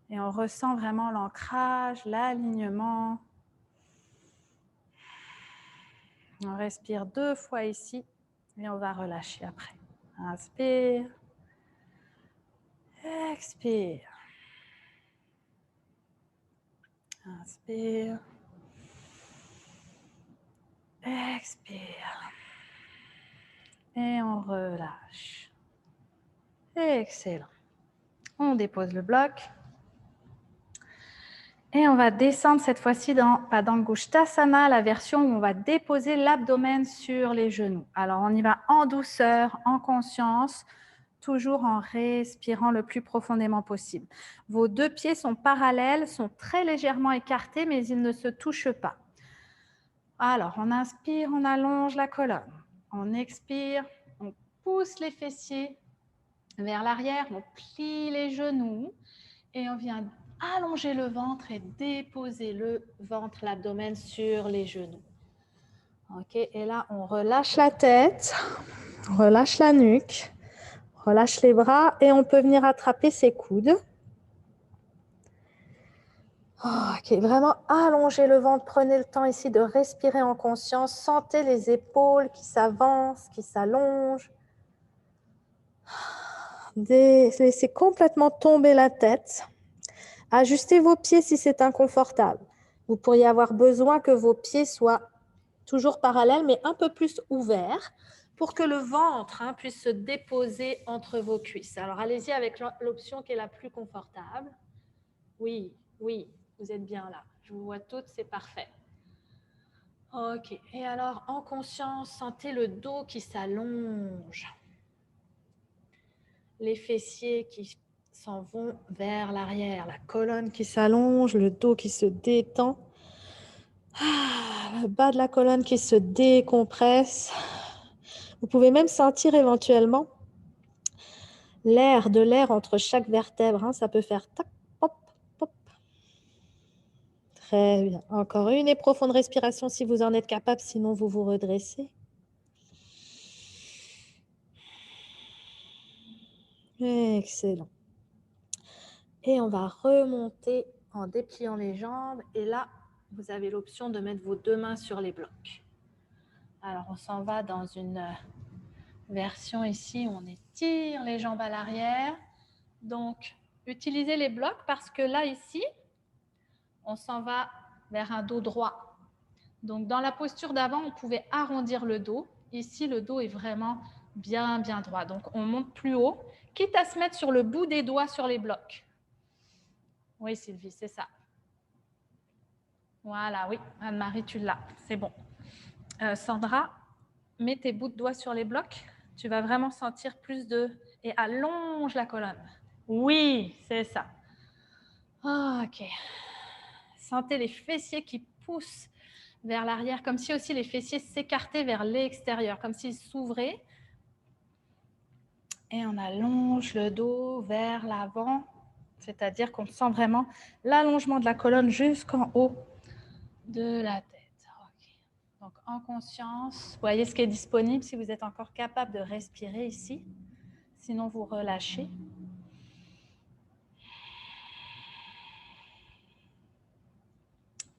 Speaker 1: Et on ressent vraiment l'ancrage, l'alignement. On respire 2 fois ici et on va relâcher après. Inspire. Expire. Inspire. Expire. Et on relâche. Excellent. On dépose le bloc. Et on va descendre cette fois-ci dans Padangusthasana, la version où on va déposer l'abdomen sur les genoux. Alors, on y va en douceur, en conscience, toujours en respirant le plus profondément possible. Vos 2 pieds sont parallèles, sont très légèrement écartés, mais ils ne se touchent pas. Alors, on inspire, on allonge la colonne. On expire, on pousse les fessiers vers l'arrière, on plie les genoux et on vient allonger le ventre et déposer le ventre, l'abdomen sur les genoux. Ok, et là, on relâche la tête, on relâche la nuque, on relâche les bras et on peut venir attraper ses coudes. Ok, vraiment allonger le ventre. Prenez le temps ici de respirer en conscience. Sentez les épaules qui s'avancent, qui s'allongent. Laissez complètement tomber la tête. Ajustez vos pieds si c'est inconfortable. Vous pourriez avoir besoin que vos pieds soient toujours parallèles, mais un peu plus ouverts pour que le ventre puisse se déposer entre vos cuisses. Alors, allez-y avec l'option qui est la plus confortable. Oui, oui, vous êtes bien là. Je vous vois toutes, c'est parfait. Ok, et alors, en conscience, sentez le dos qui s'allonge. Les fessiers qui s'en vont vers l'arrière, la colonne qui s'allonge, le dos qui se détend, le bas de la colonne qui se décompresse. Vous pouvez même sentir éventuellement l'air entre chaque vertèbre. Ça peut faire tac, pop, pop. Très bien. Encore une et profonde respiration si vous en êtes capable, sinon vous vous redressez. Excellent. Et on va remonter en dépliant les jambes. Et là, vous avez l'option de mettre vos 2 mains sur les blocs. Alors, on s'en va dans une version ici où on étire les jambes à l'arrière. Donc, utilisez les blocs parce que là, ici, on s'en va vers un dos droit. Donc, dans la posture d'avant, on pouvait arrondir le dos. Ici, le dos est vraiment bien, bien droit. Donc, on monte plus haut, quitte à se mettre sur le bout des doigts sur les blocs. Oui, Sylvie, c'est ça. Voilà, oui, Anne-Marie, tu l'as, c'est bon. Sandra, mets tes bouts de doigts sur les blocs. Tu vas vraiment sentir plus de... Et allonge la colonne. Oui, c'est ça. Ok. Sentez les fessiers qui poussent vers l'arrière, comme si aussi les fessiers s'écartaient vers l'extérieur, comme s'ils s'ouvraient. Et on allonge le dos vers l'avant, c'est-à-dire qu'on sent vraiment l'allongement de la colonne jusqu'en haut de la tête. Okay. Donc, en conscience, voyez ce qui est disponible si vous êtes encore capable de respirer ici. Sinon, vous relâchez.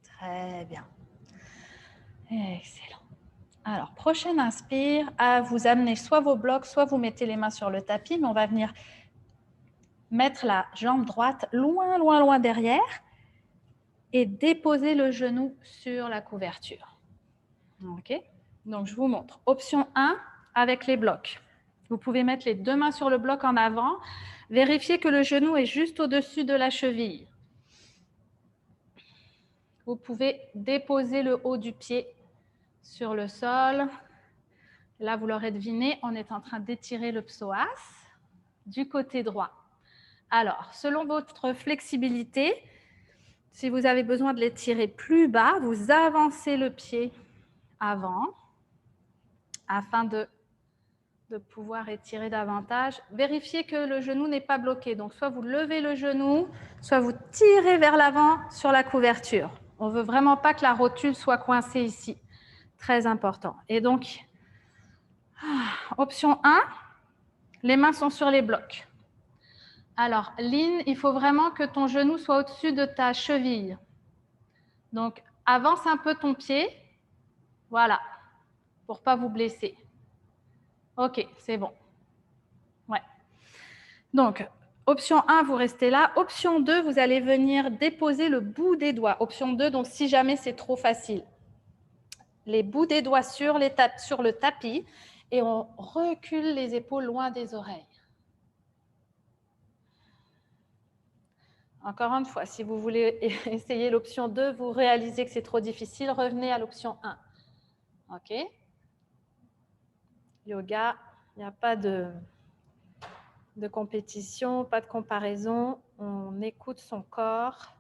Speaker 1: Très bien. Excellent. Alors, prochaine inspire, à vous amener soit vos blocs, soit vous mettez les mains sur le tapis, mais on va venir mettre la jambe droite loin, loin, loin derrière et déposer le genou sur la couverture. OK? Donc, je vous montre. Option 1, avec les blocs. Vous pouvez mettre les 2 mains sur le bloc en avant. Vérifiez que le genou est juste au-dessus de la cheville. Vous pouvez déposer le haut du pied sur le sol. Là, vous l'aurez deviné, on est en train d'étirer le psoas du côté droit. Alors, selon votre flexibilité, si vous avez besoin de l'étirer plus bas, vous avancez le pied avant afin de pouvoir étirer davantage. Vérifiez que le genou n'est pas bloqué. Donc, soit vous levez le genou, soit vous tirez vers l'avant sur la couverture. On ne veut vraiment pas que la rotule soit coincée ici. Très important. Et donc, Option 1, les mains sont sur les blocs. Alors, Lynn, il faut vraiment que ton genou soit au-dessus de ta cheville. Donc, avance un peu ton pied. Voilà, pour ne pas vous blesser. OK, c'est bon. Ouais. Donc, option 1, vous restez là. Option 2, vous allez venir déposer le bout des doigts. Option 2, donc si jamais c'est trop facile. Les bouts des doigts sur le tapis et on recule les épaules loin des oreilles. Encore une fois, si vous voulez essayer l'option 2, vous réalisez que c'est trop difficile, revenez à l'option 1. OK? Yoga, il n'y a pas de compétition, pas de comparaison. On écoute son corps.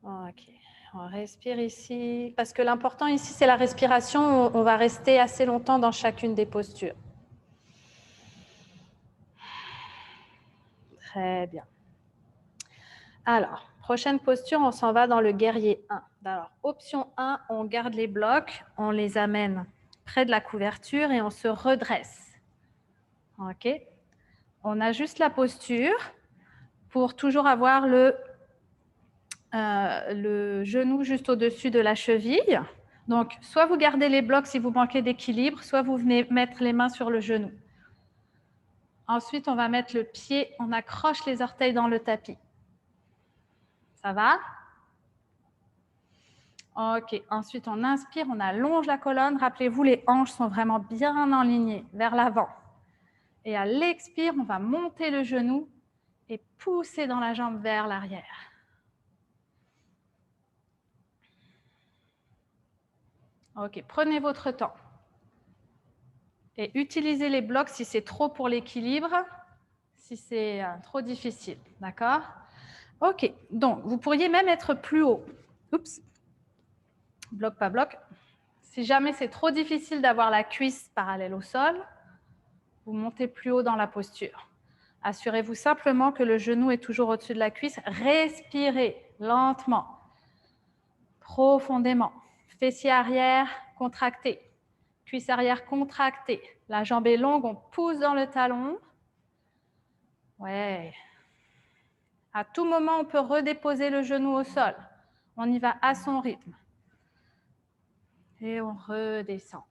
Speaker 1: OK. On respire ici. Parce que l'important ici, c'est la respiration. On va rester assez longtemps dans chacune des postures. Très bien. Alors, prochaine posture, on s'en va dans le guerrier 1. Alors, option 1, on garde les blocs, on les amène près de la couverture et on se redresse. OK? On ajuste la posture pour toujours avoir le genou juste au-dessus de la cheville. Donc, soit vous gardez les blocs si vous manquez d'équilibre, soit vous venez mettre les mains sur le genou. Ensuite, on va mettre le pied, on accroche les orteils dans le tapis. Ça va? OK. Ensuite, on inspire, on allonge la colonne. Rappelez-vous, les hanches sont vraiment bien enlignées vers l'avant. Et à l'expire, on va monter le genou et pousser dans la jambe vers l'arrière. OK. Prenez votre temps. Et utilisez les blocs si c'est trop pour l'équilibre, si c'est trop difficile. D'accord? OK. Donc, vous pourriez même être plus haut. Oups. Bloc, pas bloc. Si jamais c'est trop difficile d'avoir la cuisse parallèle au sol, vous montez plus haut dans la posture. Assurez-vous simplement que le genou est toujours au-dessus de la cuisse. Respirez lentement, profondément. Fessier arrière contracté, cuisse arrière contractée. La jambe est longue, on pousse dans le talon. Ouais. À tout moment, on peut redéposer le genou au sol. On y va à son rythme. Et on redescend.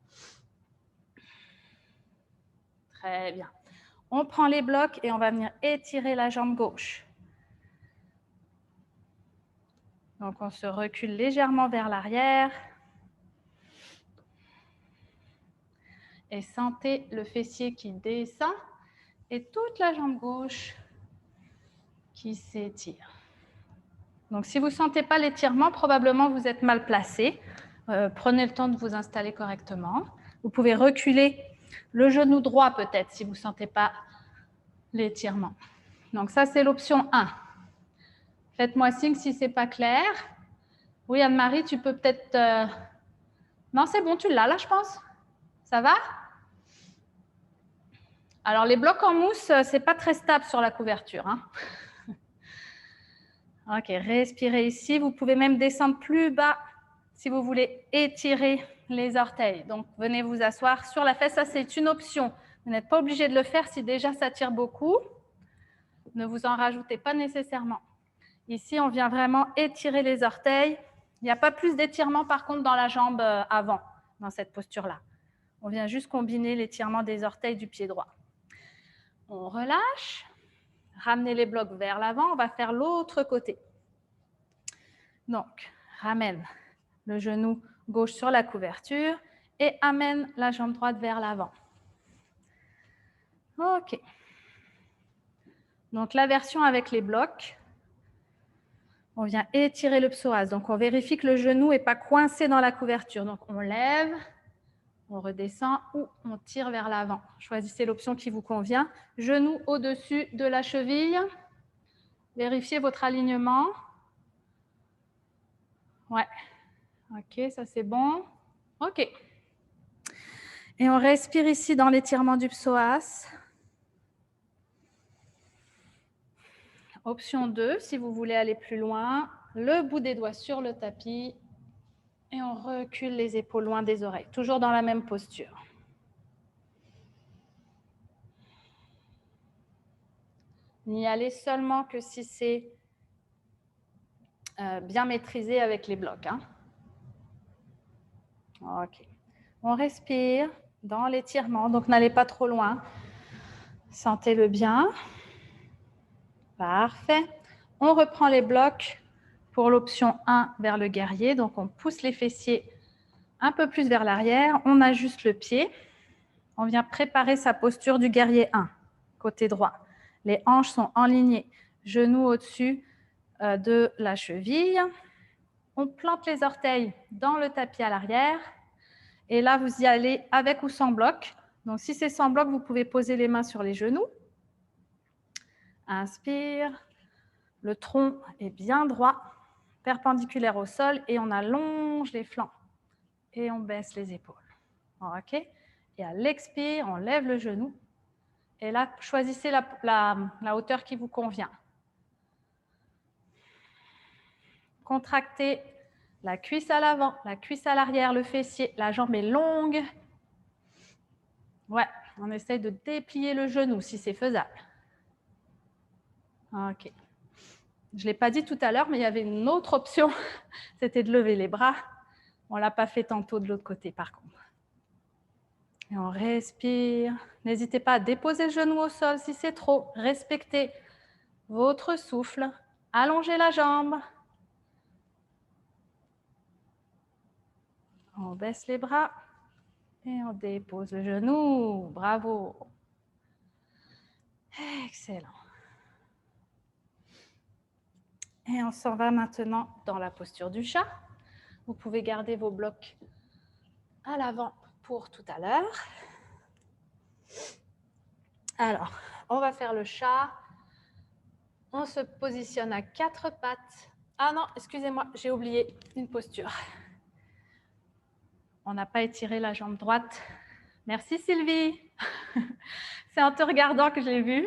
Speaker 1: Très bien. On prend les blocs et on va venir étirer la jambe gauche. Donc, on se recule légèrement vers l'arrière. Et sentez le fessier qui descend et toute la jambe gauche qui s'étire. Donc, si vous ne sentez pas l'étirement, probablement vous êtes mal placé. Prenez le temps de vous installer correctement. Vous pouvez reculer le genou droit peut-être si vous ne sentez pas l'étirement. Donc, ça, c'est l'option 1. Faites-moi signe si ce n'est pas clair. Oui, Anne-Marie, tu peux peut-être... Non, c'est bon, tu l'as là, je pense. Ça va? Alors, les blocs en mousse, ce n'est pas très stable sur la couverture. Hein. OK, respirez ici. Vous pouvez même descendre plus bas si vous voulez étirer les orteils. Donc, venez vous asseoir sur la fesse. Ça, c'est une option. Vous n'êtes pas obligé de le faire si déjà ça tire beaucoup. Ne vous en rajoutez pas nécessairement. Ici, on vient vraiment étirer les orteils. Il n'y a pas plus d'étirement, par contre, dans la jambe avant, dans cette posture-là. On vient juste combiner l'étirement des orteils du pied droit. On relâche. Ramenez les blocs vers l'avant. On va faire l'autre côté. Donc, ramène le genou gauche sur la couverture et amène la jambe droite vers l'avant. OK. Donc, la version avec les blocs, on vient étirer le psoas. Donc, on vérifie que le genou n'est pas coincé dans la couverture. Donc, on lève, on redescend ou on tire vers l'avant. Choisissez l'option qui vous convient. Genou au-dessus de la cheville. Vérifiez votre alignement. Ouais. OK, ça c'est bon. OK. Et on respire ici dans l'étirement du psoas. Option 2, si vous voulez aller plus loin, le bout des doigts sur le tapis et on recule les épaules loin des oreilles, toujours dans la même posture. N'y allez seulement que si c'est bien maîtrisé avec les blocs. Hein. Ok. On respire dans l'étirement, donc n'allez pas trop loin. Sentez-le bien. Parfait. On reprend les blocs pour l'option 1 vers le guerrier. Donc, on pousse les fessiers un peu plus vers l'arrière. On ajuste le pied. On vient préparer sa posture du guerrier 1, côté droit. Les hanches sont alignées, genoux au-dessus de la cheville. On plante les orteils dans le tapis à l'arrière. Et là, vous y allez avec ou sans bloc. Donc, si c'est sans bloc, vous pouvez poser les mains sur les genoux. Inspire. Le tronc est bien droit, perpendiculaire au sol, et on allonge les flancs. Et on baisse les épaules. OK? Et à l'expire, on lève le genou. Et là, choisissez la hauteur qui vous convient. Contractez la cuisse à l'avant, la cuisse à l'arrière, le fessier. La jambe est longue. Ouais, on essaye de déplier le genou si c'est faisable. OK. Je ne l'ai pas dit tout à l'heure, mais il y avait une autre option. C'était de lever les bras. On ne l'a pas fait tantôt de l'autre côté, par contre. Et on respire. N'hésitez pas à déposer le genou au sol si c'est trop. Respectez votre souffle. Allongez la jambe. On baisse les bras et on dépose le genou. Bravo. Excellent. Et on s'en va maintenant dans la posture du chat. Vous pouvez garder vos blocs à l'avant pour tout à l'heure. Alors, on va faire le chat. On se positionne à 4 pattes. Ah non, excusez-moi, j'ai oublié une posture. On n'a pas étiré la jambe droite. Merci Sylvie. C'est en te regardant que je l'ai vu.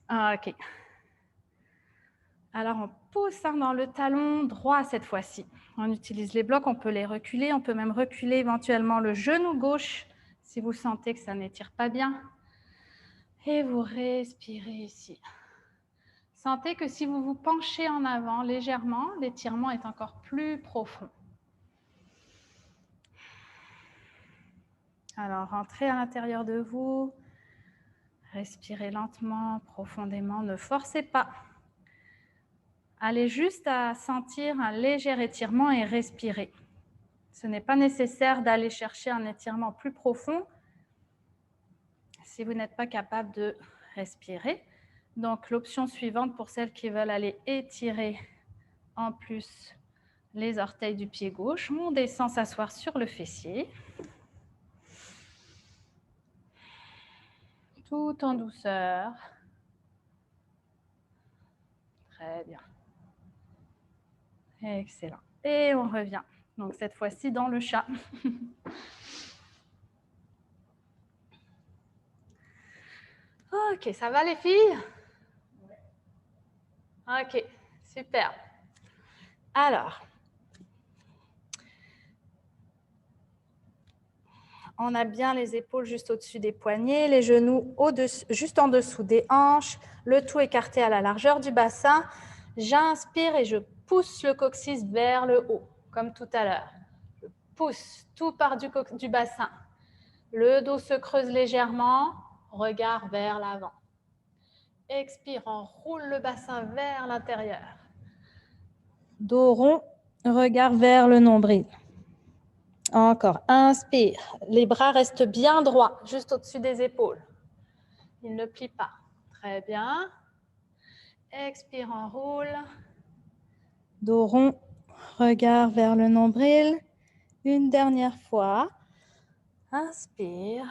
Speaker 1: OK. Alors, on pousse dans le talon droit cette fois-ci. On utilise les blocs, on peut les reculer. On peut même reculer éventuellement le genou gauche si vous sentez que ça n'étire pas bien. Et vous respirez ici. Sentez que si vous vous penchez en avant légèrement, l'étirement est encore plus profond. Alors, rentrez à l'intérieur de vous. Respirez lentement, profondément. Ne forcez pas. Allez juste à sentir un léger étirement et respirer. Ce n'est pas nécessaire d'aller chercher un étirement plus profond si vous n'êtes pas capable de respirer. Donc, l'option suivante pour celles qui veulent aller étirer en plus les orteils du pied gauche, on descend s'asseoir sur le fessier. Tout en douceur. Très bien. Excellent. Et on revient. Donc, cette fois-ci, dans le chat. Ok, ça va les filles? Ok, super. Alors, on a bien les épaules juste au-dessus des poignets, les genoux juste en dessous des hanches, le tout écarté à la largeur du bassin. J'inspire et je pousse le coccyx vers le haut, comme tout à l'heure. Je pousse, tout part du bassin. Le dos se creuse légèrement, regard vers l'avant. Expire, on roule le bassin vers l'intérieur. Dos rond, regard vers le nombril. Encore, inspire. Les bras restent bien droits, juste au-dessus des épaules. Ils ne plient pas. Très bien. Expire, on roule. Dos rond, regard vers le nombril. Une dernière fois. Inspire.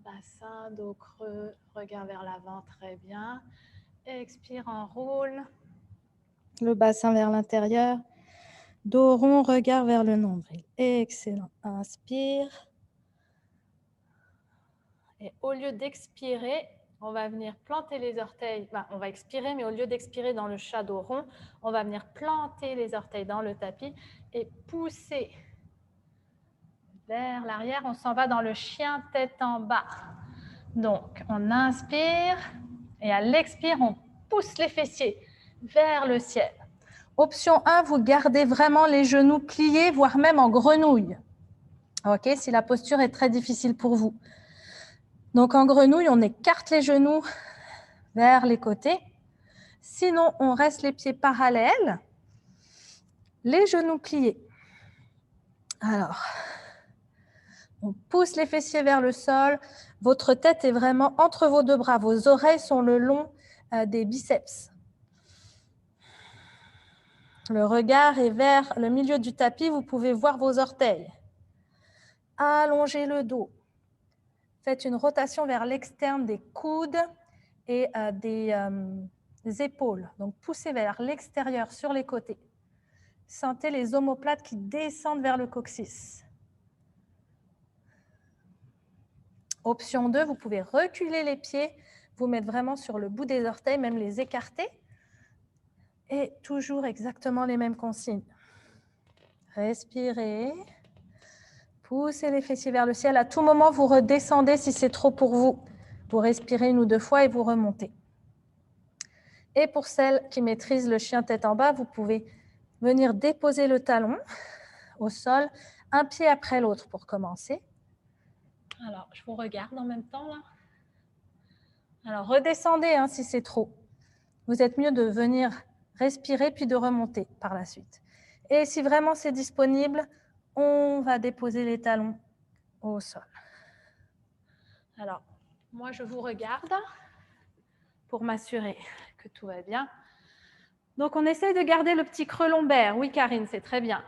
Speaker 1: Bassin, dos creux, regard vers l'avant, très bien. Expire, on roule. Le bassin vers l'intérieur. Dos rond, regard vers le nombril. Excellent. Inspire. Et au lieu d'expirer, on va venir planter les orteils. Enfin, on va expirer, mais au lieu d'expirer dans le chat dos rond, on va venir planter les orteils dans le tapis et pousser vers l'arrière. On s'en va dans le chien tête en bas. Donc, on inspire et à l'expire, on pousse les fessiers vers le ciel. Option 1, vous gardez vraiment les genoux pliés, voire même en grenouille. Ok, si la posture est très difficile pour vous. Donc, en grenouille, on écarte les genoux vers les côtés. Sinon, on reste les pieds parallèles, les genoux pliés. Alors, on pousse les fessiers vers le sol. Votre tête est vraiment entre vos deux bras. Vos oreilles sont le long des biceps. Le regard est vers le milieu du tapis. Vous pouvez voir vos orteils. Allongez le dos. Faites une rotation vers l'externe des coudes et des épaules. Donc, poussez vers l'extérieur sur les côtés. Sentez les omoplates qui descendent vers le coccyx. Option 2, vous pouvez reculer les pieds, vous mettre vraiment sur le bout des orteils, même les écarter. Et toujours exactement les mêmes consignes. Respirez. Poussez les fessiers vers le ciel. À tout moment, vous redescendez si c'est trop pour vous. Vous respirez 1 ou 2 fois et vous remontez. Et pour celles qui maîtrisent le chien tête en bas, vous pouvez venir déposer le talon au sol, un pied après l'autre pour commencer. Alors, je vous regarde en même temps là. Alors, redescendez si c'est trop. Vous êtes mieux de venir respirer puis de remonter par la suite. Et si vraiment c'est disponible, on va déposer les talons au sol. Alors, moi je vous regarde pour m'assurer que tout va bien. Donc, on essaye de garder le petit creux lombaire. Oui, Karine, c'est très bien.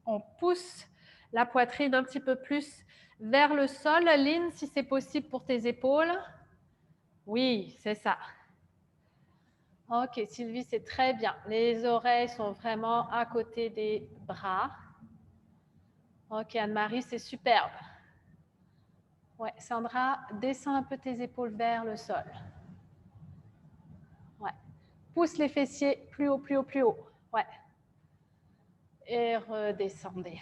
Speaker 1: On pousse la poitrine un petit peu plus vers le sol. Lynn, si c'est possible pour tes épaules. Oui, c'est ça. Ok, Sylvie, c'est très bien. Les oreilles sont vraiment à côté des bras. Ok, Anne-Marie, c'est superbe. Ouais, Sandra, descends un peu tes épaules vers le sol. Ouais. Pousse les fessiers plus haut, plus haut, plus haut. Ouais. Et redescendez.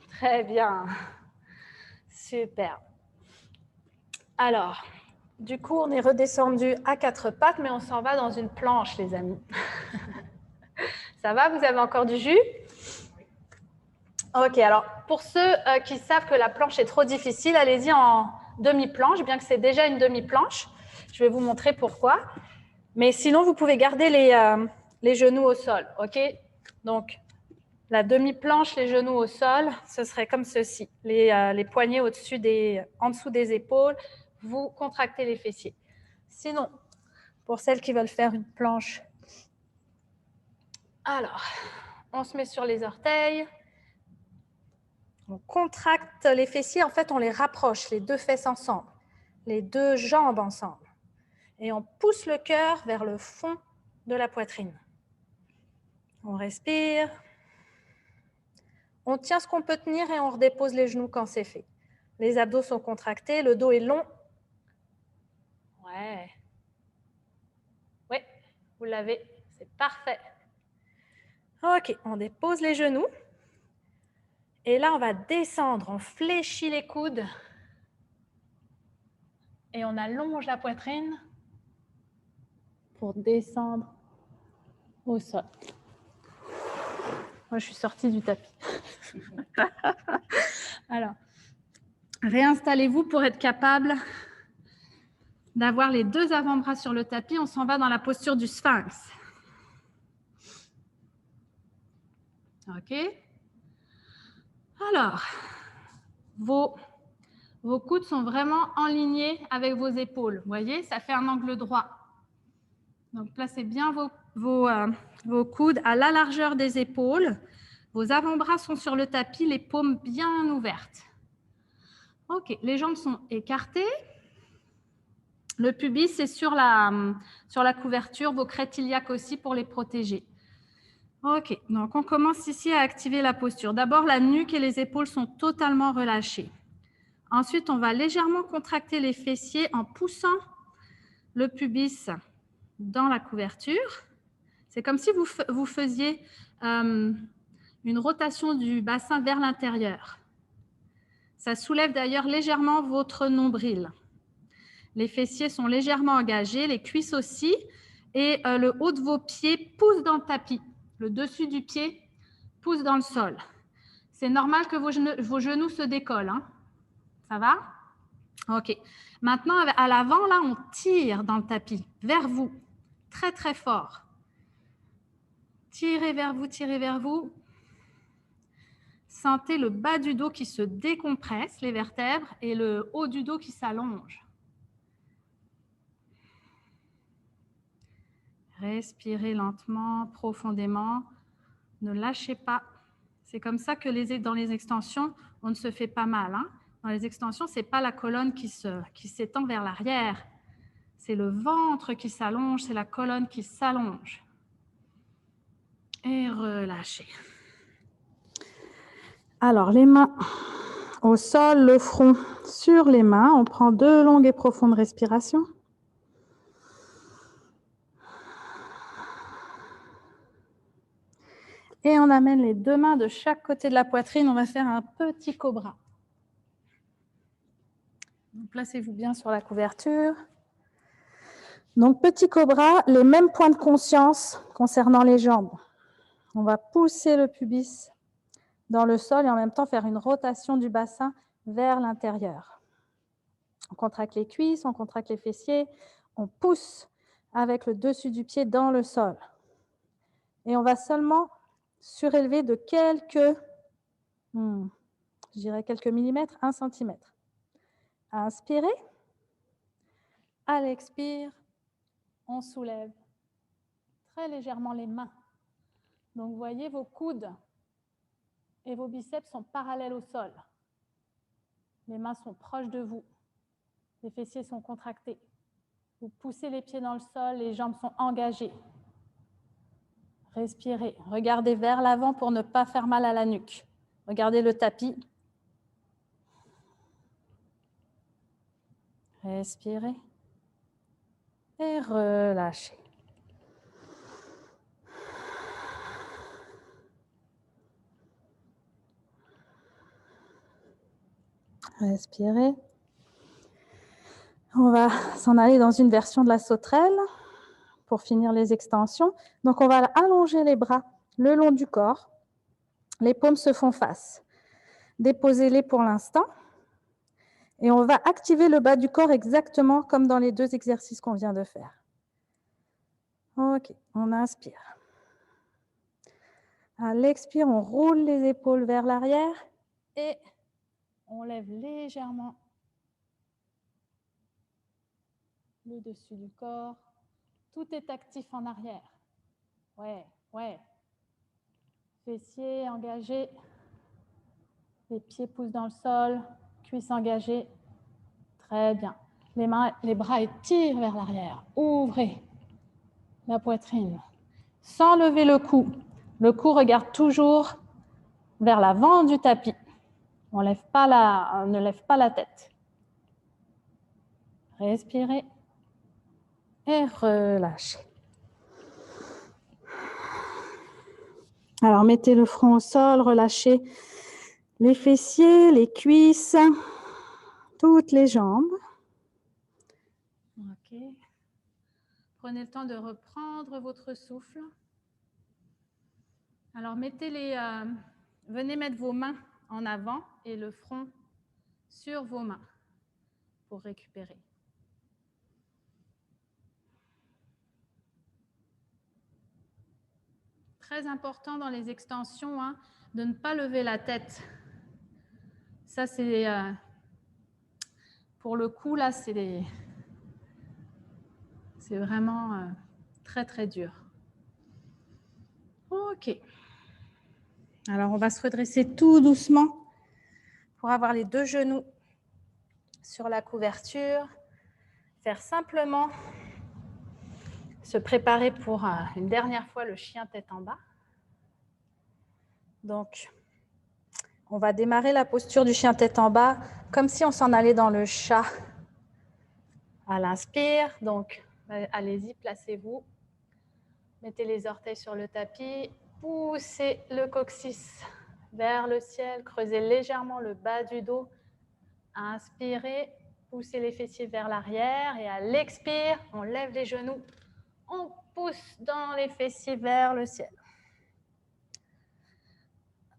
Speaker 1: Très bien. Super. Alors, du coup, on est redescendu à 4 pattes, mais on s'en va dans une planche, les amis. Ça va? Vous avez encore du jus? Ok, alors, pour ceux qui savent que la planche est trop difficile, allez-y en demi-planche, bien que c'est déjà une demi-planche. Je vais vous montrer pourquoi. Mais sinon, vous pouvez garder les genoux au sol, ok? Donc, la demi-planche, les genoux au sol, ce serait comme ceci. Les poignets en dessous des épaules, vous contractez les fessiers. Sinon, pour celles qui veulent faire une planche, alors, on se met sur les orteils, on contracte les fessiers, en fait, on les rapproche, les deux fesses ensemble, les deux jambes ensemble. Et on pousse le cœur vers le fond de la poitrine. On respire. On tient ce qu'on peut tenir et on redépose les genoux quand c'est fait. Les abdos sont contractés, le dos est long. Ouais. Oui, vous l'avez, c'est parfait. Ok, on dépose les genoux. Et là, on va descendre, on fléchit les coudes. Et on allonge la poitrine pour descendre au sol. Moi, je suis sortie du tapis. Alors, réinstallez-vous pour être capable d'avoir les deux avant-bras sur le tapis. On s'en va dans la posture du sphinx. OK? Alors, vos coudes sont vraiment alignés avec vos épaules. Vous voyez, ça fait un angle droit. Donc, placez bien vos coudes à la largeur des épaules. Vos avant-bras sont sur le tapis, les paumes bien ouvertes. OK, les jambes sont écartées. Le pubis est sur la couverture, vos crêtes iliaques aussi pour les protéger. OK, donc on commence ici à activer la posture. D'abord, la nuque et les épaules sont totalement relâchées. Ensuite, on va légèrement contracter les fessiers en poussant le pubis dans la couverture. C'est comme si vous faisiez une rotation du bassin vers l'intérieur. Ça soulève d'ailleurs légèrement votre nombril. Les fessiers sont légèrement engagés, les cuisses aussi, et le haut de vos pieds pousse dans le tapis. Le dessus du pied pousse dans le sol. C'est normal que vos genoux se décollent. Hein. Ça va? OK. Maintenant, à l'avant, là, on tire dans le tapis, vers vous, très, très fort. Tirez vers vous, tirez vers vous. Sentez le bas du dos qui se décompresse, les vertèbres, et le haut du dos qui s'allonge. Respirez lentement, profondément. Ne lâchez pas. C'est comme ça que dans les extensions, on ne se fait pas mal. Hein. Dans les extensions, ce n'est pas la colonne qui s'étend vers l'arrière. C'est le ventre qui s'allonge, c'est la colonne qui s'allonge. Et relâchez. Alors, les mains au sol, le front sur les mains. On prend 2 longues et profondes respirations. Et on amène les 2 mains de chaque côté de la poitrine. On va faire un petit cobra. Placez-vous bien sur la couverture. Donc, petit cobra, les mêmes points de conscience concernant les jambes. On va pousser le pubis dans le sol et en même temps faire une rotation du bassin vers l'intérieur. On contracte les cuisses, on contracte les fessiers, on pousse avec le dessus du pied dans le sol. Et on va seulement surélever de quelques millimètres, 1 centimètre. Inspirez. À l'expire, on soulève très légèrement les mains. Donc, vous voyez, vos coudes et vos biceps sont parallèles au sol. Les mains sont proches de vous. Les fessiers sont contractés. Vous poussez les pieds dans le sol, les jambes sont engagées. Respirez. Regardez vers l'avant pour ne pas faire mal à la nuque. Regardez le tapis. Respirez. Et relâchez. Respirez. On va s'en aller dans une version de la sauterelle pour finir les extensions. Donc, on va allonger les bras le long du corps. Les paumes se font face. Déposez-les pour l'instant. Et on va activer le bas du corps exactement comme dans les 2 exercices qu'on vient de faire. OK, on inspire. À l'expire, on roule les épaules vers l'arrière et on lève légèrement le dessus du corps. Tout est actif en arrière. Ouais. Fessiers engagés. Les pieds poussent dans le sol. Cuisses engagées. Très bien. Les bras étirent vers l'arrière. Ouvrez la poitrine. Sans lever le cou. Le cou regarde toujours vers l'avant du tapis. On ne lève pas la tête. Respirez et relâchez. Alors, mettez le front au sol, relâchez les fessiers, les cuisses, toutes les jambes. OK. Prenez le temps de reprendre votre souffle. Alors, venez mettre vos mains en avant et le front sur vos mains pour récupérer. Très important dans les extensions, hein, de ne pas lever la tête. Ça, c'est... pour le coup, là, c'est vraiment très, très dur. OK. Alors, on va se redresser tout doucement pour avoir les 2 genoux sur la couverture. Faire simplement se préparer pour une dernière fois le chien tête en bas. Donc, on va démarrer la posture du chien tête en bas comme si on s'en allait dans le chat. À l'inspire, donc allez-y, placez-vous. Mettez les orteils sur le tapis. Poussez le coccyx vers le ciel. Creusez légèrement le bas du dos Inspirez, poussez les fessiers vers l'arrière et à l'expire, on lève les genoux, on pousse dans les fessiers vers le ciel.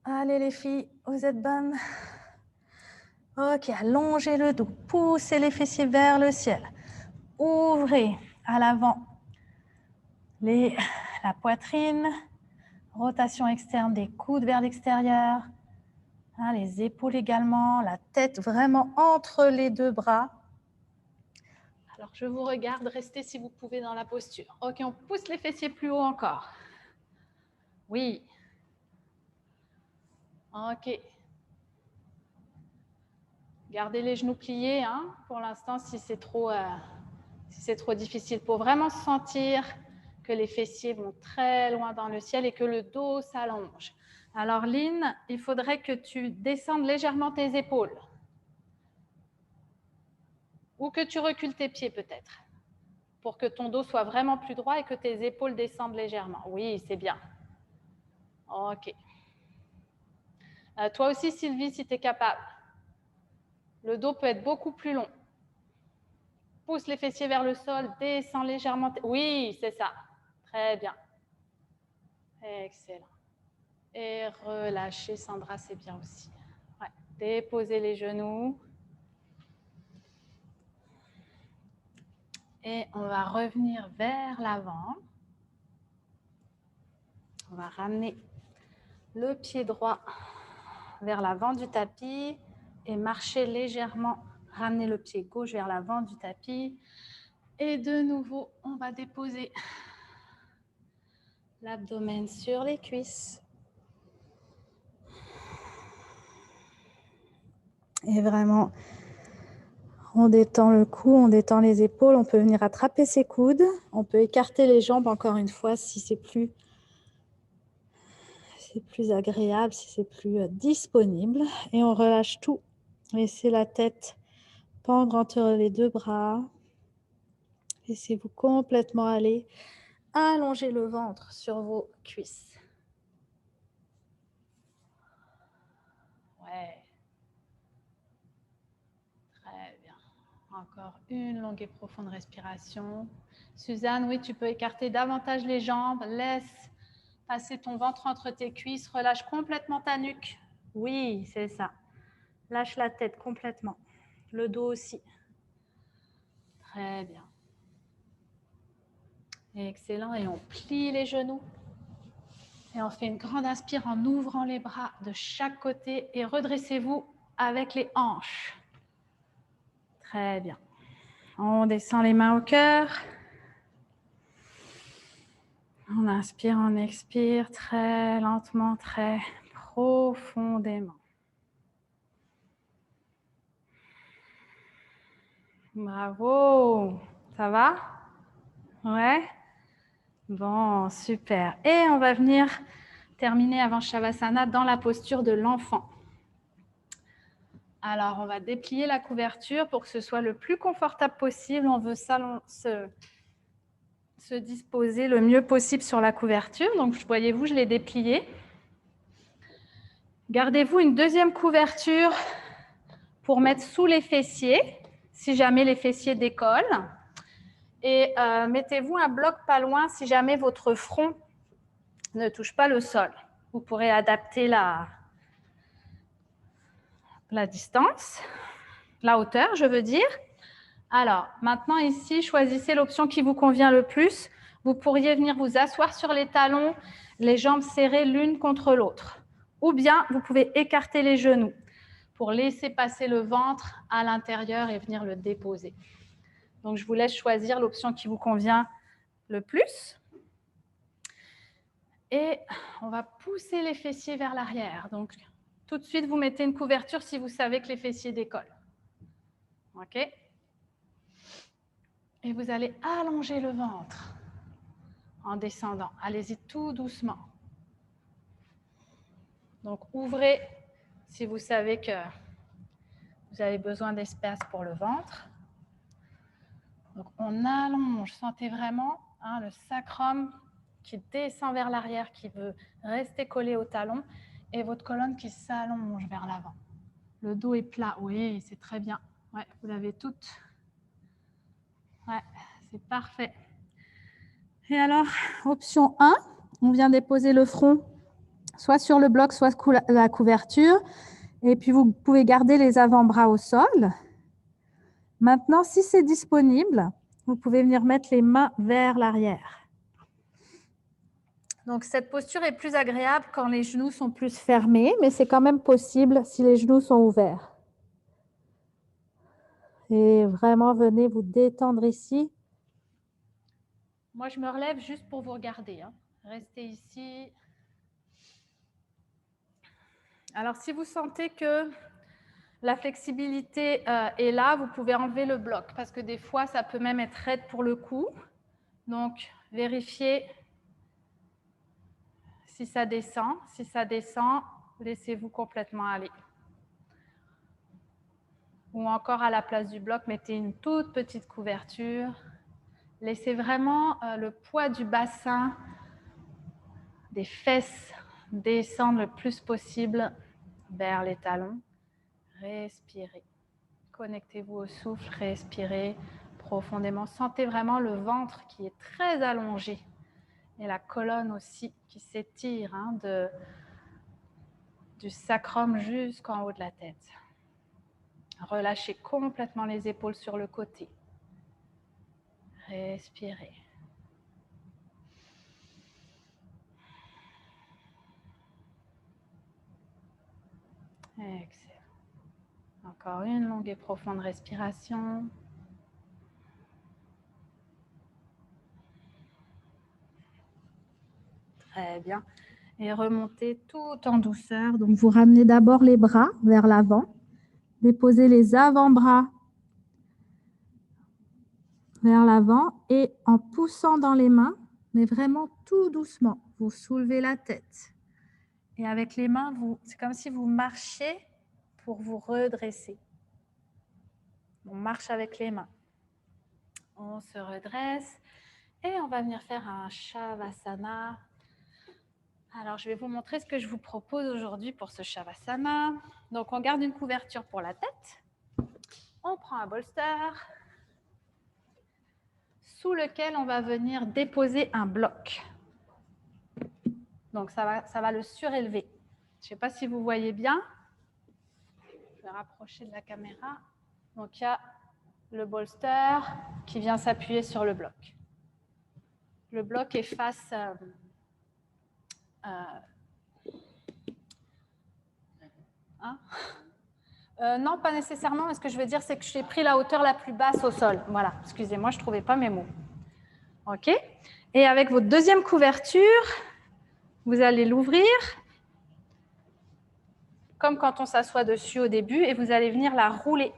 Speaker 1: Allez les filles, vous êtes bonnes. Ok, allongez le dos, poussez les fessiers vers le ciel. Ouvrez à l'avant la poitrine, rotation externe des coudes vers l'extérieur, les épaules également, la tête vraiment entre les deux bras. Alors je vous regarde, restez si vous pouvez dans la posture. Ok, on pousse les fessiers plus haut encore. Oui. Ok. Gardez les genoux pliés pour l'instant si c'est trop difficile, pour vraiment sentir que les fessiers vont très loin dans le ciel et que le dos s'allonge. Alors Lynn, il faudrait que tu descendes légèrement tes épaules ou que tu recules tes pieds peut-être pour que ton dos soit vraiment plus droit et que tes épaules descendent légèrement. Oui, c'est bien. Ok. Toi aussi Sylvie, si tu es capable. Le dos peut être beaucoup plus long. Pousse les fessiers vers le sol, descends légèrement. Oui, c'est ça. Très bien. Excellent. Et relâchez, Sandra, c'est bien aussi. Ouais. Déposez les genoux. Et on va revenir vers l'avant. On va ramener le pied droit vers l'avant du tapis et marcher légèrement, ramener le pied gauche vers l'avant du tapis. Et de nouveau, on va déposer l'abdomen sur les cuisses. Et vraiment, on détend le cou, on détend les épaules. On peut venir attraper ses coudes. On peut écarter les jambes encore une fois si c'est plus agréable, si c'est plus disponible. Et on relâche tout. Laissez la tête pendre entre les deux bras. Laissez-vous complètement aller. Allongez le ventre sur vos cuisses. Ouais. Très bien. Encore une longue et profonde respiration. Suzanne, oui, tu peux écarter davantage les jambes. Laisse passer ton ventre entre tes cuisses. Relâche complètement ta nuque. Oui, c'est ça. Lâche la tête complètement. Le dos aussi. Très bien. Excellent. Et on plie les genoux. Et on fait une grande inspire en ouvrant les bras de chaque côté. Et redressez-vous avec les hanches. Très bien. On descend les mains au cœur. On inspire, on expire très lentement, très profondément. Bravo. Ça va? Ouais? Bon, super. Et on va venir terminer avant Shavasana dans la posture de l'enfant. Alors, on va déplier la couverture pour que ce soit le plus confortable possible. On veut se disposer le mieux possible sur la couverture. Donc, voyez-vous, je l'ai dépliée. Gardez-vous une deuxième couverture pour mettre sous les fessiers, si jamais les fessiers décollent. Et mettez-vous un bloc pas loin si jamais votre front ne touche pas le sol. Vous pourrez adapter la distance, la hauteur, je veux dire. Alors, maintenant ici, choisissez l'option qui vous convient le plus. Vous pourriez venir vous asseoir sur les talons, les jambes serrées l'une contre l'autre. Ou bien, vous pouvez écarter les genoux pour laisser passer le ventre à l'intérieur et venir le déposer. Donc, je vous laisse choisir l'option qui vous convient le plus. Et on va pousser les fessiers vers l'arrière. Donc, tout de suite, vous mettez une couverture si vous savez que les fessiers décollent. OK? Et vous allez allonger le ventre en descendant. Allez-y tout doucement. Donc, ouvrez si vous savez que vous avez besoin d'espace pour le ventre. Donc, on allonge. Sentez vraiment le sacrum qui descend vers l'arrière, qui veut rester collé au talon, et votre colonne qui s'allonge vers l'avant. Le dos est plat. Oui, c'est très bien. Ouais, vous l'avez toutes. Ouais, c'est parfait. Et alors, option 1, on vient déposer le front soit sur le bloc, soit la couverture. Et puis, vous pouvez garder les avant-bras au sol. Maintenant, si c'est disponible, vous pouvez venir mettre les mains vers l'arrière. Donc, cette posture est plus agréable quand les genoux sont plus fermés, mais c'est quand même possible si les genoux sont ouverts. Et vraiment, venez vous détendre ici. Moi, je me relève juste pour vous regarder. Hein. Restez ici. Alors, si vous sentez que la flexibilité est là, vous pouvez enlever le bloc parce que des fois, ça peut même être raide pour le cou. Donc, vérifiez si ça descend. Si ça descend, laissez-vous complètement aller. Ou encore à la place du bloc, mettez une toute petite couverture. Laissez vraiment le poids du bassin, des fesses, descendre le plus possible vers les talons. Respirez. Connectez-vous au souffle, respirez profondément. Sentez vraiment le ventre qui est très allongé et la colonne aussi qui s'étire du sacrum jusqu'en haut de la tête. Relâchez complètement les épaules sur le côté. Respirez. Excellent. Encore une longue et profonde respiration. Très bien. Et remontez tout en douceur. Donc, vous ramenez d'abord les bras vers l'avant. Déposez les avant-bras vers l'avant et en poussant dans les mains, mais vraiment tout doucement, vous soulevez la tête. Et avec les mains, c'est comme si vous marchiez pour vous redresser. On marche avec les mains. On se redresse et on va venir faire un Shavasana. Alors, je vais vous montrer ce que je vous propose aujourd'hui pour ce Shavasana. Donc, on garde une couverture pour la tête. On prend un bolster sous lequel on va venir déposer un bloc. Donc, ça va le surélever. Je ne sais pas si vous voyez bien. Je vais rapprocher de la caméra. Donc, il y a le bolster qui vient s'appuyer sur le bloc. Le bloc est face... non, pas nécessairement. Mais ce que je veux dire, c'est que j'ai pris la hauteur la plus basse au sol. Voilà, excusez-moi, je ne trouvais pas mes mots. OK. Et avec votre deuxième couverture, vous allez l'ouvrir, comme quand on s'assoit dessus au début, et vous allez venir la rouler.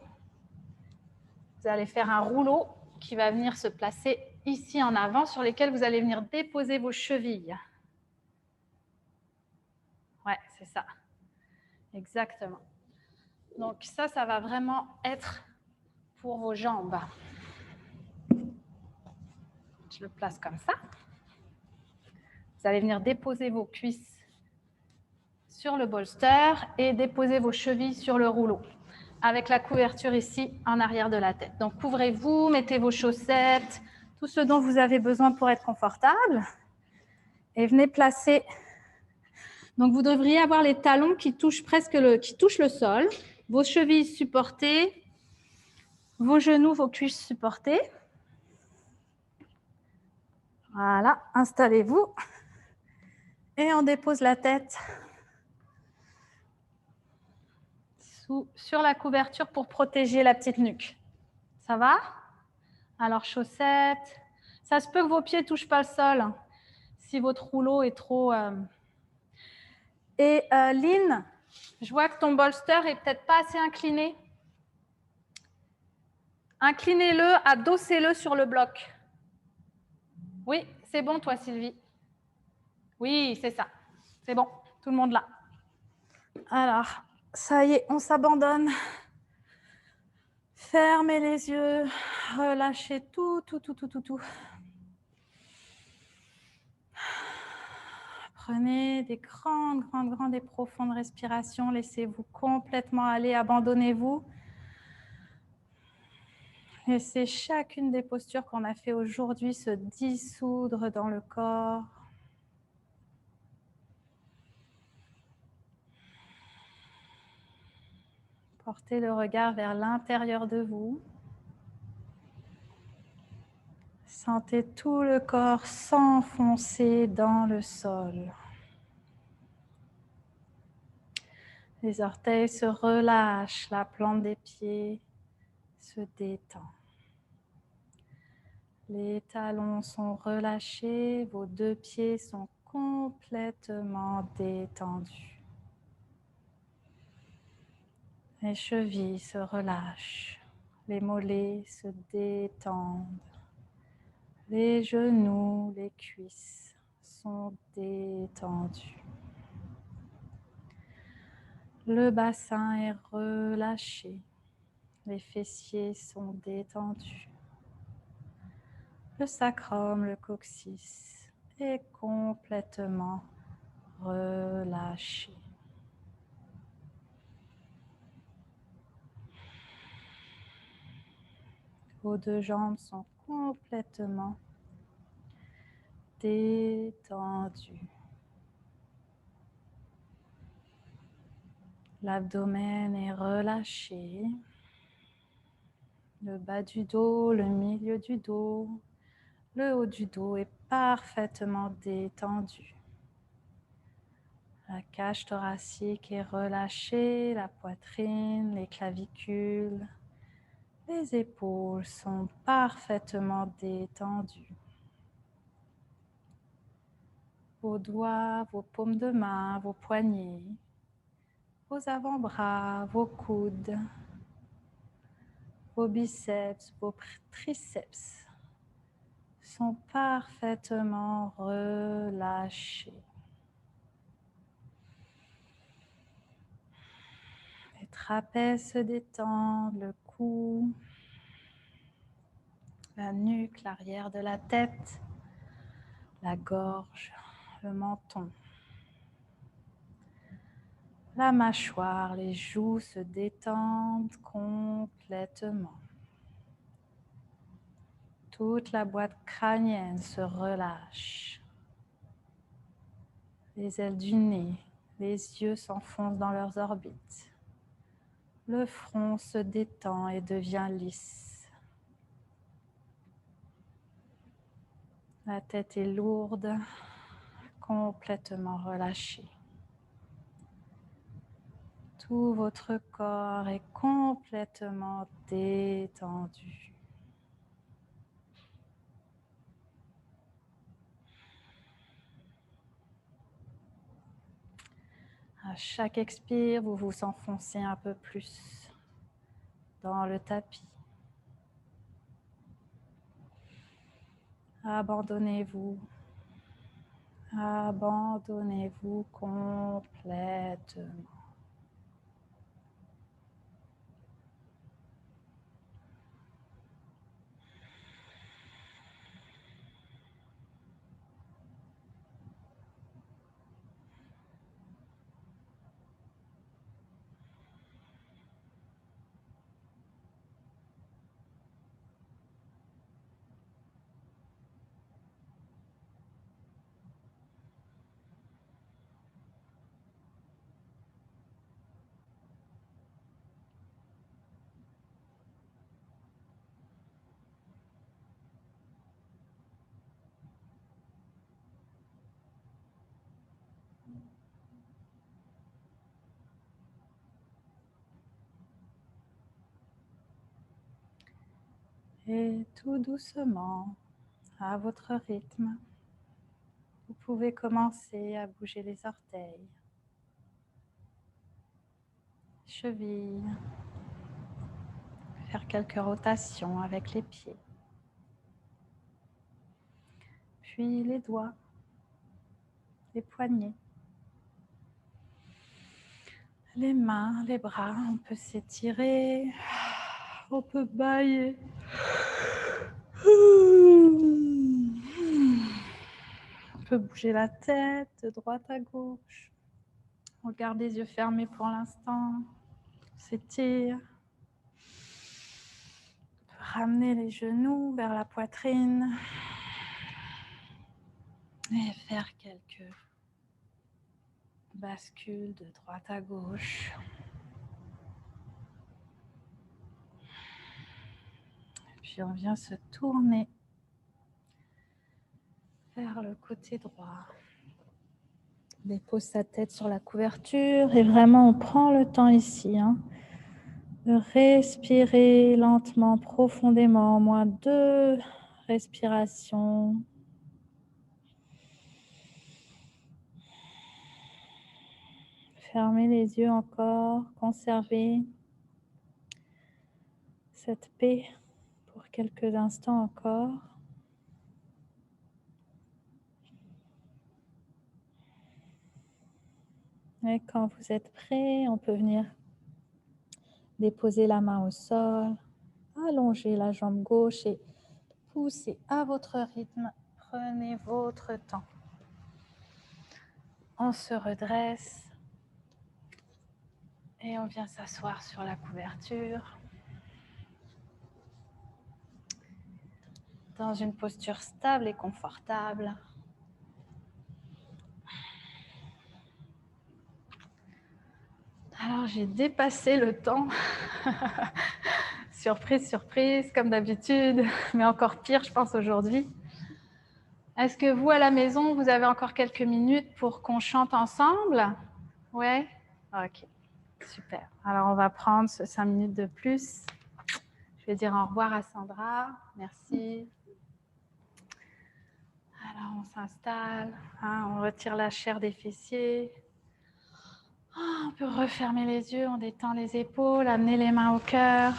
Speaker 1: Vous allez faire un rouleau qui va venir se placer ici en avant, sur lesquels vous allez venir déposer vos chevilles. Ouais, c'est ça. Exactement. Donc ça va vraiment être pour vos jambes. Je le place comme ça. Vous allez venir déposer vos cuisses sur le bolster et déposer vos chevilles sur le rouleau, avec la couverture ici en arrière de la tête. Donc couvrez-vous, mettez vos chaussettes, tout ce dont vous avez besoin pour être confortable. Et venez placer. Donc vous devriez avoir les talons qui touchent le sol, vos chevilles supportées, vos genoux, vos cuisses supportées. Voilà, installez-vous. Et on dépose la tête sur la couverture pour protéger la petite nuque. Ça va? Alors, chaussettes. Ça se peut que vos pieds ne touchent pas le sol si votre rouleau est trop... Et Lynn, je vois que ton bolster est peut-être pas assez incliné. Inclinez-le, adossez-le sur le bloc. Oui, c'est bon, toi, Sylvie. Oui, c'est ça. C'est bon, tout le monde là. Alors, ça y est, on s'abandonne. Fermez les yeux, relâchez tout. Prenez des grandes et profondes respirations. Laissez-vous complètement aller, abandonnez-vous. Laissez chacune des postures qu'on a fait aujourd'hui se dissoudre dans le corps. Portez le regard vers l'intérieur de vous. Sentez tout le corps s'enfoncer dans le sol. Les orteils se relâchent, la plante des pieds se détend. Les talons sont relâchés, vos deux pieds sont complètement détendus. Les chevilles se relâchent, les mollets se détendent. Les genoux, les cuisses sont détendus. Le bassin est relâché. Les fessiers sont détendus. Le sacrum, le coccyx est complètement relâché. Vos deux jambes sont complètement détendues. L'abdomen est relâché. Le bas du dos, le milieu du dos, le haut du dos est parfaitement détendu. La cage thoracique est relâchée, la poitrine, les clavicules, les épaules sont parfaitement détendues. Vos doigts, vos paumes de main, vos poignets, vos avant-bras, vos coudes, vos biceps, vos triceps sont parfaitement relâchés. Les trapèzes se détendent, le cou, la nuque, l'arrière de la tête, la gorge, le menton. La mâchoire, les joues se détendent complètement. Toute la boîte crânienne se relâche. Les ailes du nez, les yeux s'enfoncent dans leurs orbites. Le front se détend et devient lisse. La tête est lourde, complètement relâchée. Tout votre corps est complètement détendu. À chaque expire, vous vous enfoncez un peu plus dans le tapis. Abandonnez-vous. Abandonnez-vous complètement. Et tout doucement, à votre rythme, vous pouvez commencer à bouger les orteils, chevilles, faire quelques rotations avec les pieds, puis les doigts, les poignets, les mains, les bras. On peut s'étirer, on peut bâiller. On peut bouger la tête de droite à gauche. On garde les yeux fermés pour l'instant. On s'étire. On peut ramener les genoux vers la poitrine. Et faire quelques bascules de droite à gauche. Et puis on vient se tourner vers le côté droit. On dépose sa tête sur la couverture et vraiment on prend le temps ici de respirer lentement, profondément, au moins 2 respirations. Fermez les yeux encore, conservez cette paix pour quelques instants encore. Et quand vous êtes prêt, on peut venir déposer la main au sol, allonger la jambe gauche et poussez à votre rythme. Prenez votre temps. On se redresse et on vient s'asseoir sur la couverture dans une posture stable et confortable. Alors j'ai dépassé le temps. Surprise, surprise, comme d'habitude, mais encore pire, je pense, aujourd'hui. Est-ce que vous, à la maison, vous avez encore quelques minutes pour qu'on chante ensemble? Ouais? Ok, super. Alors, on va prendre 5 minutes de plus. Je vais dire au revoir à Sandra. Merci. Alors, on s'installe. On retire la chair des fessiers. On peut refermer les yeux, on détend les épaules, amener les mains au cœur.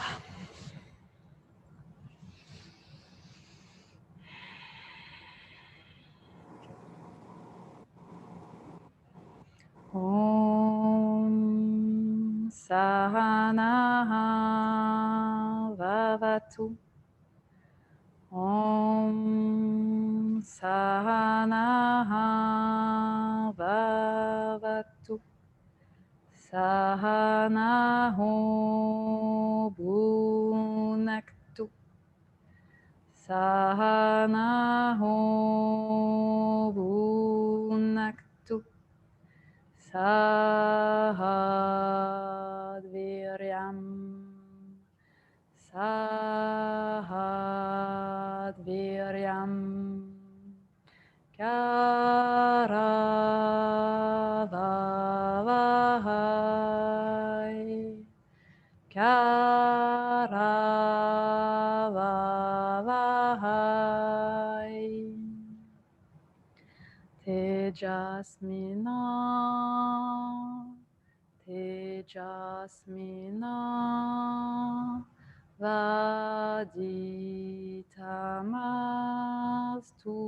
Speaker 1: Om Sahana Vavatu. Om Sahana Vavatu. Sahana Bhunaktu. Sahana Bhunaktu. Sahadviryam. Sahadviryam. Karavavahai. Karavavahai. Tejasmina. Tejasmina. Vaditamastu.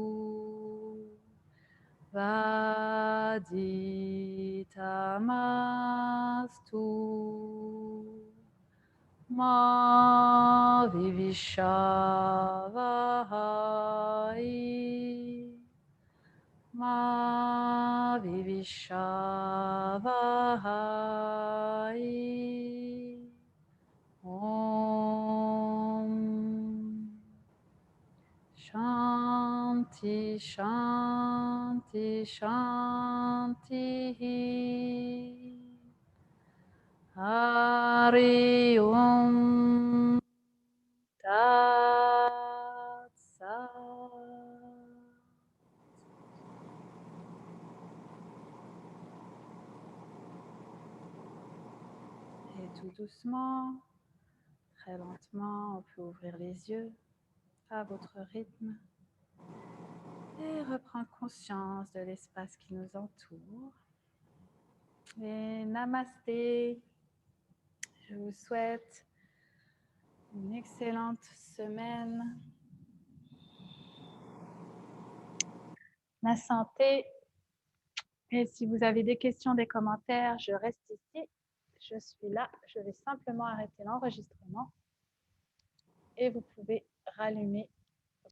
Speaker 1: Vaditamastu. Ma vivishavahai. Ma vivishavahai. Om Shanti Shanti Shanti Hari Om Tat Sat. Et tout doucement, très lentement, on peut ouvrir les yeux à votre rythme et reprendre conscience de l'espace qui nous entoure. Et namasté. Je vous souhaite une excellente semaine. La santé. Et si vous avez des questions, des commentaires, je reste ici. Je suis là. Je vais simplement arrêter l'enregistrement. Et vous pouvez rallumer